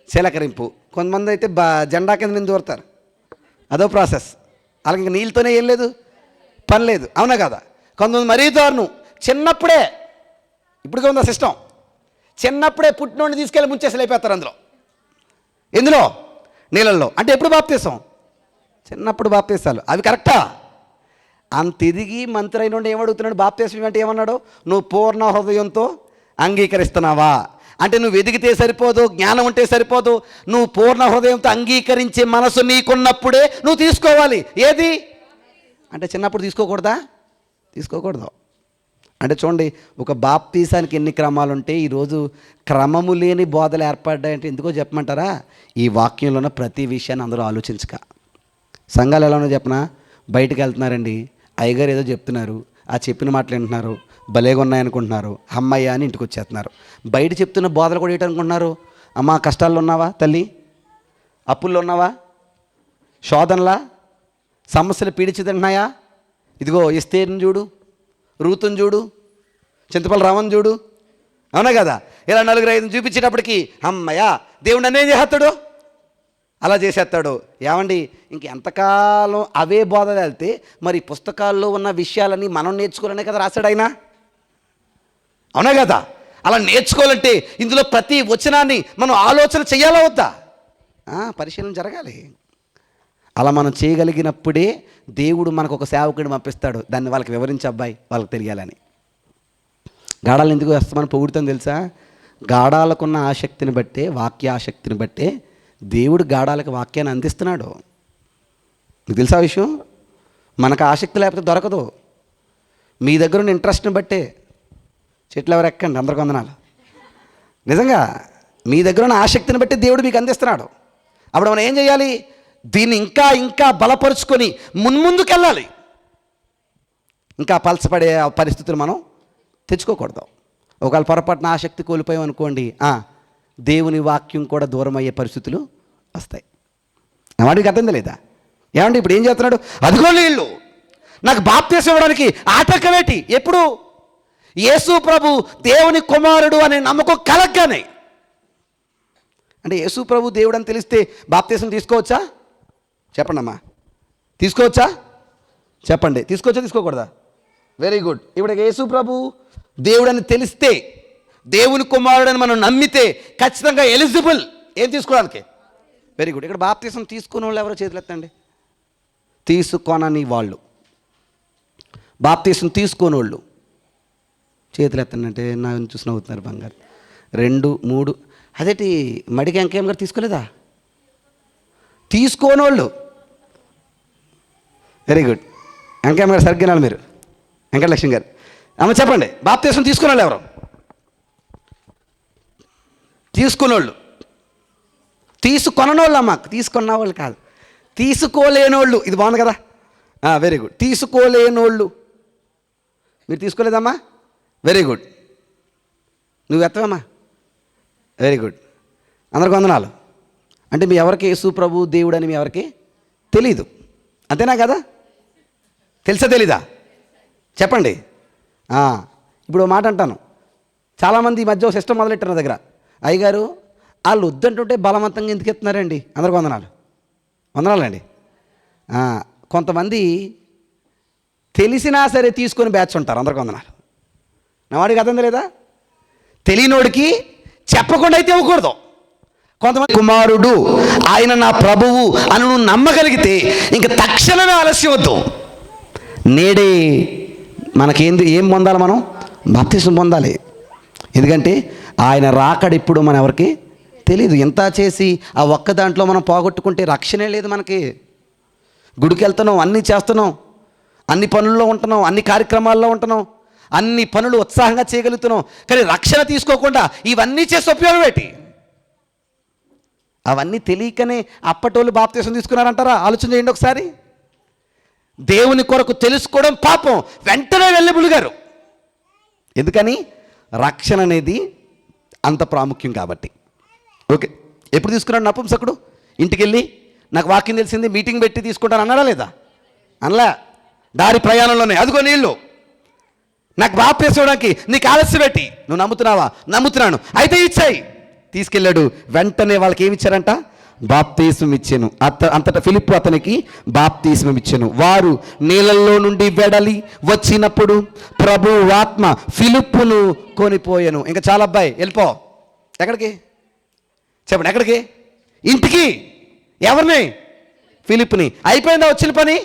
చిలకరింపు. కొంతమంది అయితే జెండా కింద మీద దూరతారు, అదో ప్రాసెస్. అలాగే ఇంక నీళ్ళతోనే ఏం లేదు, పని లేదు, అవునా కదా. కొంతమంది మరీ దారుణం, చిన్నప్పుడే, ఇప్పటికే ఉంది ఆ సిస్టమ్, చిన్నప్పుడే పుట్టినోడిని తీసుకెళ్ళి ముంచేసి లేపేస్తారు అందులో. ఎందులో? నీళ్ళల్లో. అంటే ఎప్పుడు బాప్తీసం? చిన్నప్పుడు బాప్తీసాలు. అవి కరెక్టా? అంత ఎదిగి మంత్రి అయిన ఏమడుగుతున్నాడు? బాప్తీసం అంటే ఏమన్నాడు? నువ్వు పూర్ణ హృదయంతో అంగీకరిస్తున్నావా అంటే నువ్వు ఎదిగితే సరిపోదు, జ్ఞానం ఉంటే సరిపోదు, నువ్వు పూర్ణ హృదయంతో అంగీకరించే మనసు నీకున్నప్పుడే నువ్వు తీసుకోవాలి. ఏది అంటే చిన్నప్పుడు తీసుకోకూడదా? తీసుకోకూడదు. అంటే చూడండి, ఒక బాప్తీసానికి ఎన్ని క్రమాలు ఉంటే ఈరోజు క్రమము లేని బోధలు ఏర్పడ్డాయంటే ఎందుకో చెప్పమంటారా? ఈ వాక్యంలో ఉన్న ప్రతి విషయాన్ని అందరూ ఆలోచించక. సంఘాలు ఎలా ఉన్నాయో చెప్పనా? బయటకు వెళ్తున్నారండి, అయ్యగారు ఏదో చెప్తున్నారు, ఆ చెప్పిన మాటలు వింటున్నారు, భలేగా ఉన్నాయనుకుంటున్నారు, అమ్మయ్య అని ఇంటికి వచ్చేస్తున్నారు. బయట చెప్తున్న బోధలు కూడా ఏంటనుకుంటున్నారు? అమ్మ కష్టాల్లో ఉన్నావా తల్లి, అప్పుల్లో ఉన్నావా, శోధనలా, సమస్యలు పీడించుతున్నాయా, ఇదిగో ఎస్తేరుని చూడు, రూతుని చూడు, చింతపల్లి రామని చూడు, అవునా కదా. ఇలా 4-5 చూపించేటప్పటికి అమ్మయ్య దేవుడు నన్నేం చేస్తాడు, అలా చేసేస్తాడు. ఏమండి ఇంకెంతకాలం అవే బోధలు వెళ్తే మరి పుస్తకాల్లో ఉన్న విషయాలన్నీ మనం నేర్చుకోవాలనే కదా రాశాడు ఆయన, అవునా కదా. అలా నేర్చుకోవాలంటే ఇందులో ప్రతి వచనాన్ని మనం ఆలోచన చేయాలా వద్దా? పరిశీలన జరగాలి. అలా మనం చేయగలిగినప్పుడే దేవుడు మనకు ఒక సేవకుడిని పంపిస్తాడు, దాన్ని వాళ్ళకి వివరించి అబ్బాయి వాళ్ళకి తెలియాలని. గాడాలు ఎందుకు వస్తామని పొగుడుతాం తెలుసా? గాడాలకున్న ఆసక్తిని బట్టే, వాక్య ఆసక్తిని బట్టే దేవుడు గాడాలకు వాక్యాన్ని అందిస్తున్నాడు. మీకు తెలుసా విషయం? మనకు ఆసక్తి లేకపోతే దొరకదు. మీ దగ్గర ఉన్న ఇంట్రెస్ట్ని బట్టే చెట్లు ఎవరు ఎక్కండి, అందరికి వందనాలు. నిజంగా మీ దగ్గర ఉన్న ఆసక్తిని బట్టి దేవుడు మీకు అందిస్తున్నాడు. అప్పుడు మనం ఏం చేయాలి? దీన్ని ఇంకా ఇంకా బలపరుచుకొని మున్ముందుకెళ్ళాలి. ఇంకా పలచపడే పరిస్థితులు మనం తెచ్చుకోకూడదు. ఒకవేళ పొరపాటున ఆసక్తి కోల్పోయాం అనుకోండి, దేవుని వాక్యం కూడా దూరం అయ్యే పరిస్థితులు వస్తాయి. వాడికి అర్థం లేదా? ఏమంటే ఇప్పుడు ఏం చేస్తున్నాడు? అదిగో నీళ్ళు, నాకు బాప్తీసం ఇవ్వడానికి ఆటంకమేటి? ఎప్పుడు? యేసు ప్రభు దేవుని కుమారుడు అనే నమ్మకం కలగ్గానే. అంటే యేసు ప్రభు దేవుడు అని తెలిస్తే బాప్తీసం తీసుకోవచ్చా? చెప్పండి అమ్మా, తీసుకోవచ్చా? చెప్పండి, తీసుకోవచ్చా తీసుకోకూడదా? Very good. ఇప్పుడు యేసు ప్రభు దేవుడని తెలిస్తే, దేవుని కుమారుడని మనం నమ్మితే ఖచ్చితంగా ఎలిజిబుల్ ఏం తీసుకోవడానికి. Very good. ఇక్కడ బాప్తీసం తీసుకునే వాళ్ళు ఎవరో చేతులు ఎత్తండి. తీసుకొనని వాళ్ళు, బాప్తీసం తీసుకోని వాళ్ళు చేతులు ఎత్తండి. నా చూసి నవ్వుతున్నారు. బంగారు 2, 3 అదేంటి మడికి వెంకయ్య గారు తీసుకోలేదా? తీసుకోనోళ్ళు. Very good. వెంకయ్య గారు సరిగ్గా మీరు, వెంకటలక్ష్మి గారు అమ్మ చెప్పండి, బాప్తీసం తీసుకునే వాళ్ళు ఎవరు? తీసుకున్నోళ్ళు. తీసుకొనోళ్ళు అమ్మ, తీసుకున్న వాళ్ళు కాదు, తీసుకోలేనోళ్ళు. ఇది బాగుంది కదా. Very good. తీసుకోలేనోళ్ళు. మీరు తీసుకోలేదమ్మా? Very good. నువ్వు ఎత్తవమ్మా? Very good. అందరికి వందనాలు. అంటే మీ ఎవరికి యేసు ప్రభు దేవుడు అని మీ ఎవరికి తెలీదు, అంతేనా కదా? తెలుసా తెలీదా? చెప్పండి. ఇప్పుడు మాట అంటాను, చాలామంది ఈ మధ్య సిస్టమ్ మొదలెట్టారు నా దగ్గర. అయ్యగారు వాళ్ళు వద్దంటుంటే బలవంతంగా ఎందుకు ఎత్తున్నారండి? అందరికి వందనాలు. వందనాలండి. కొంతమంది తెలిసినా సరే తీసుకొని బ్యాచ్ ఉంటారు. అందరికి వందనాలు. నా వాడికి అర్థం లేదా? తెలియనోడికి చెప్పకుండా అయితే ఇవ్వకూడదు. కొంతమంది కుమారుడు ఆయన నా ప్రభువు అని నువ్వు నమ్మగలిగితే ఇంక తక్షణమే ఆలస్యం వద్దు. నేడే మనకేంది ఏం పొందాలి? మనం బాప్తీసం పొందాలి. ఎందుకంటే ఆయన రాకడ ఇప్పుడు మన ఎవరికి తెలీదు. ఎంత చేసి ఆ ఒక్క దాంట్లో మనం పోగొట్టుకుంటే రక్షణే లేదు మనకి. గుడికి వెళ్తున్నాం, అన్నీ చేస్తున్నాం, అన్ని పనుల్లో ఉంటున్నాం, అన్ని కార్యక్రమాల్లో ఉంటున్నాం, అన్ని పనులు ఉత్సాహంగా చేయగలుగుతున్నాం, కానీ రక్షణ తీసుకోకుండా ఇవన్నీ చేసి ఉపయోగం ఏంటి? అవన్నీ తెలియకనే అప్పటోళ్ళు బాప్తీసం తీసుకున్నారంటారా? ఆలోచన చేయండి ఒకసారి. దేవుని కొరకు తెలుసుకోవడం పాపం, వెంటనే వెళ్ళి ములిగారు. ఎందుకని? రక్షణ అనేది అంత ప్రాముఖ్యం కాబట్టి. ఓకే, ఎప్పుడు తీసుకున్నాడు నపుంసకుడు? ఇంటికి వెళ్ళి నాకు వాక్యం తెలిసింది మీటింగ్ పెట్టి తీసుకుంటాను అన్నాడా లేదా? అనలా. దారి ప్రయాణంలోనే అదిగో నీళ్ళు, నాకు బాప్తీసుకోవడానికి నీకు ఆలస్యం పెట్టి, నువ్వు నమ్ముతున్నావా? నమ్ముతున్నాను, అయితే ఇచ్చాయి. తీసుకెళ్ళాడు. వెంటనే వాళ్ళకి ఏమి ఇచ్చారంట? బాప్తీసం ఇచ్చాను. అంతటా ఫిలిప్పు అతనికి బాప్తీసం ఇచ్చాను. వారు నీళ్ళల్లో నుండి వెడలి వచ్చినప్పుడు ప్రభు ఆత్మ ఫిలిప్పును కొనిపోయాను. ఇంకా చాలా అబ్బాయి, వెళ్ళిపో. ఎక్కడికి చెప్పండి? ఎక్కడికి? ఇంటికి. ఎవరిని? ఫిలిప్పుని. అయిపోయిందా వచ్చిన పని?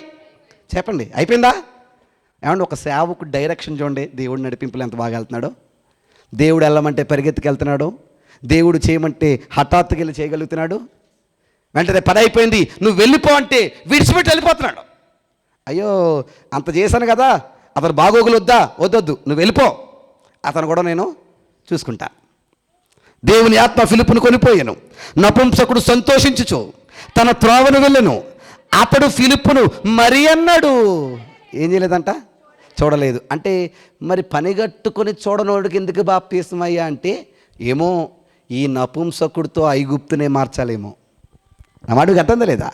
చెప్పండి, అయిపోయిందా? ఏమంటే ఒక సేవకు డైరెక్షన్ చూడండి, దేవుడు నడిపింపులు ఎంత బాగా వెళ్తున్నాడో. దేవుడు వెళ్ళమంటే పరిగెత్తుకెళ్తున్నాడు, దేవుడు చేయమంటే హఠాత్తుగా వెళ్ళి చేయగలుగుతున్నాడు. వెంటనే పని అయిపోయింది, నువ్వు వెళ్ళిపో అంటే విడిచిపెట్టి వెళ్ళిపోతున్నాడు. అయ్యో అంత చేశాను కదా, అతను బాగోగులు వద్దొద్దు, నువ్వు వెళ్ళిపో, అతను కూడా నేను చూసుకుంటా. దేవుని ఆత్మ ఫిలిప్పును కొనిపోయాను. నపుంసకుడు సంతోషించుచు తన త్రోవను వెళ్ళను. అతడు ఫిలిప్పును మరి అన్నాడు. ఏం చేయలేదంట? చూడలేదు. అంటే మరి పనిగట్టుకొని చూడనోడికి ఎందుకు బాప్తీసమయ్యా అంటే, ఏమో ఈ నపుంసకుడితో ఐగుప్తునే మార్చాలేమో. నా మాటకు అర్థం లేదా?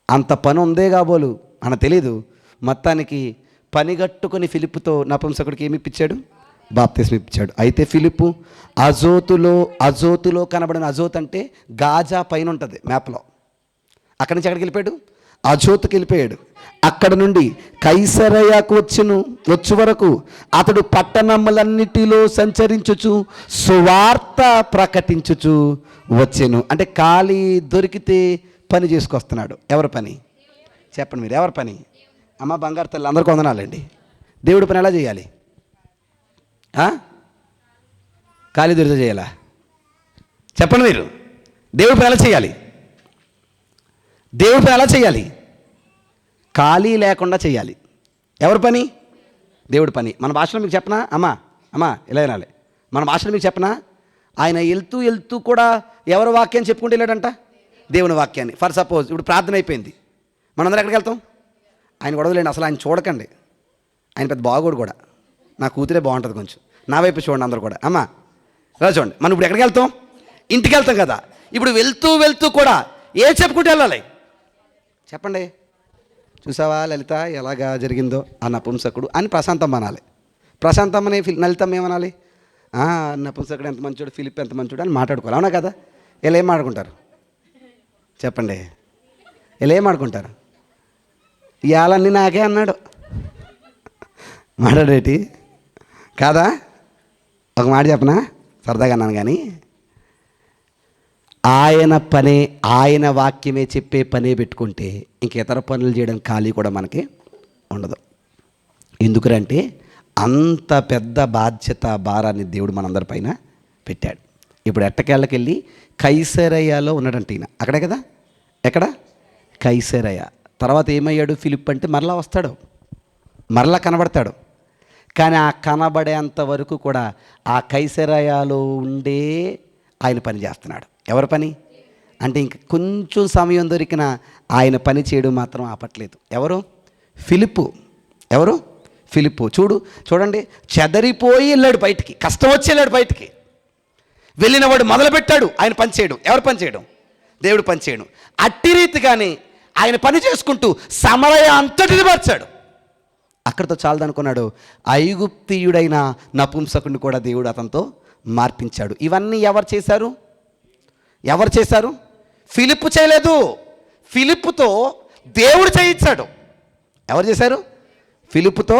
అంత పని ఉందే కాబోలు అని తెలీదు. మొత్తానికి పనిగట్టుకొని ఫిలిప్పుతో నపుంసకుడికి ఏమి ఇప్పించాడు? బాప్తీసం ఇప్పించాడు. అయితే ఫిలిప్పు అజోతులో కనబడిన, అజోత్ అంటే గాజా పైన ఉంటుంది మ్యాప్లో. అక్కడి నుంచి ఎక్కడికి వెళ్ళిపోయాడు? అజోతుకి వెళ్ళిపోయాడు. అక్కడ నుండి కైసరయాకు వచ్చు వరకు అతడు పట్టణములన్నిటిలో సంచరించుచు సువార్త ప్రకటించుచు వచ్చెను. అంటే ఖాళీ దొరికితే పని చేసుకొస్తున్నాడు. ఎవరి పని చెప్పండి మీరు? ఎవరి పని? అమ్మ బంగారు తల్లి అందరికీ వందనాలండి. దేవుడి పని ఎలా చేయాలి? ఖాళీ దొరికితే చేయాలా? చెప్పండి మీరు. దేవుడి పని ఎలా చేయాలి? దేవుడి పని ఎలా చేయాలి? ఖాళీ లేకుండా చేయాలి. ఎవరి పని? దేవుడి పని. మన భాషలో మీకు చెప్పనా? అమ్మా ఇలా వినాలి. మన భాషలో మీకు చెప్పనా? ఆయన వెళ్తూ కూడా ఎవరి వాక్యాన్ని చెప్పుకుంటూ వెళ్ళాడంట? దేవుని వాక్యాన్ని. ఫర్ సపోజ్ ఇప్పుడు ప్రార్థన అయిపోయింది, మనందరం ఎక్కడికి వెళ్తాం? ఆయన గొడవలేండి, అసలు ఆయన చూడకండి, ఆయన పెద్ద బాగోడు కూడా. నా కూతురే బాగుంటుంది, కొంచెం నా వైపు చూడండి అందరూ కూడా. అమ్మా ఇలా చూడండి. మనం ఇప్పుడు ఎక్కడికి వెళ్తాం? ఇంటికి వెళ్తాం కదా. ఇప్పుడు వెళ్తూ కూడా ఏం చెప్పుకుంటూ వెళ్ళాలి చెప్పండి? చూసావా లలిత ఎలాగా జరిగిందో ఆ నపుంసకుడు అని ప్రశాంతమ్మ అనాలి. ప్రశాంతమ్మని లలితమ్మ ఏమనాలి? నపుంసకుడు ఎంత మంచోడు, ఫిలిప్ ఎంత మంచోడు అని మాట్లాడుకోవాలి. అవునా కదా? ఇలా ఏం మాట్లాడుకుంటారు చెప్పండి? ఇలా ఏం మాట్లాడుకుంటారు? ఇవాళన్నీ నాకే అన్నాడు మాట్లాడేటి కాదా? ఒక మాట చెప్పనా, సరదాగా అన్నాను కానీ, ఆయన పనే, ఆయన వాక్యమే చెప్పే పనే పెట్టుకుంటే ఇంక ఇతర పనులు చేయడం ఖాళీ కూడా మనకి ఉండదు. ఎందుకంటే అంత పెద్ద బాధ్యత భారాన్ని దేవుడు మనందరిపైన పెట్టాడు. ఇప్పుడు ఎట్టకేళ్ళకెళ్ళి కైసరయ్యలో ఉన్నాడంట ఈయన. అక్కడే కదా? ఎక్కడ? కైసరయ్య. తర్వాత ఏమయ్యాడు ఫిలిప్ అంటే? మరలా వస్తాడు, మరలా కనబడతాడు. కానీ ఆ కనబడేంత వరకు కూడా ఆ కైసరయ్యలో ఉండే ఆయన పని చేస్తున్నాడు. ఎవరి పని అంటే ఇంక కొంచెం సమయం దొరికిన ఆయన పని చేయడం మాత్రం ఆపట్లేదు. ఎవరు? ఫిలిప్పు. ఎవరు? ఫిలిప్పు. చూడండి, చెదరిపోయి వెళ్ళాడు బయటికి, కష్టం వచ్చి వెళ్ళాడు బయటికి. వెళ్ళినవాడు మొదలుపెట్టాడు ఆయన పని చేయడం. ఎవరు పని చేయడం? దేవుడు పని చేయడం. అట్టి రీతిగానే ఆయన పని చేసుకుంటూ సమరయ అంతటిని మార్చాడు. అక్కడితో చాలదనుకున్నాడు. ఐగుప్తీయుడైన నపుంసకుడిని కూడా దేవుడు అతనితో మార్పించాడు. ఇవన్నీ ఎవరు చేశారు? ఫిలిప్పు చేయలేదు, ఫిలిప్పుతో దేవుడు చేయించాడు. ఎవరు చేశారు? ఫిలిప్పుతో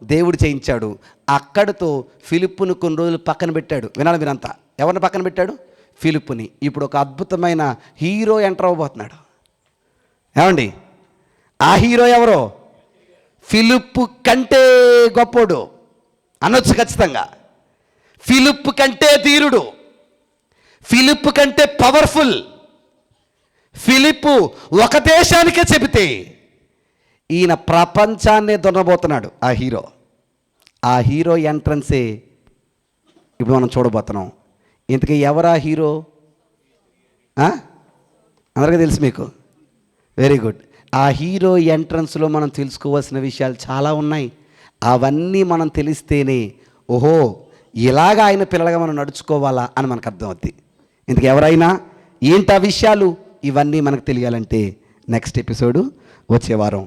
దేవుడు చేయించాడు. అక్కడితో ఫిలిప్పును కొన్ని రోజులు పక్కన పెట్టాడు. వినాలి మీరంతా. ఎవరిని పక్కన పెట్టాడు? ఫిలిప్పుని. ఇప్పుడు ఒక అద్భుతమైన హీరో ఎంటర్ అవ్వబోతున్నాడు. ఏమండి? ఆ హీరో ఎవరో? ఫిలిప్పు కంటే గొప్పోడు అనొచ్చు ఖచ్చితంగా. ఫిలిప్పు కంటే ధీరుడు, ఫిలిప్పు కంటే పవర్ఫుల్. ఫిలిప్పు ఒక దేశానికే చెబితే ఈయన ప్రపంచాన్నే దున్నబోతున్నాడు. ఆ హీరో ఎంట్రన్సే ఇప్పుడు మనం చూడబోతున్నాం. ఇంతకీ ఎవరా హీరో? అందరికీ తెలుసు మీకు. Very good. ఆ హీరో ఎంట్రన్స్లో మనం తెలుసుకోవాల్సిన విషయాలు చాలా ఉన్నాయి. అవన్నీ మనం తెలిస్తేనే ఓహో ఇలాగ ఆయన పిల్లలుగా మనం నడుచుకోవాలా అని మనకు అర్థమవుద్ది. ఇందుకు ఎవరైనా ఏంటా విషయాలు, ఇవన్నీ మనకు తెలియాలంటే నెక్స్ట్ ఎపిసోడు వచ్చే వారం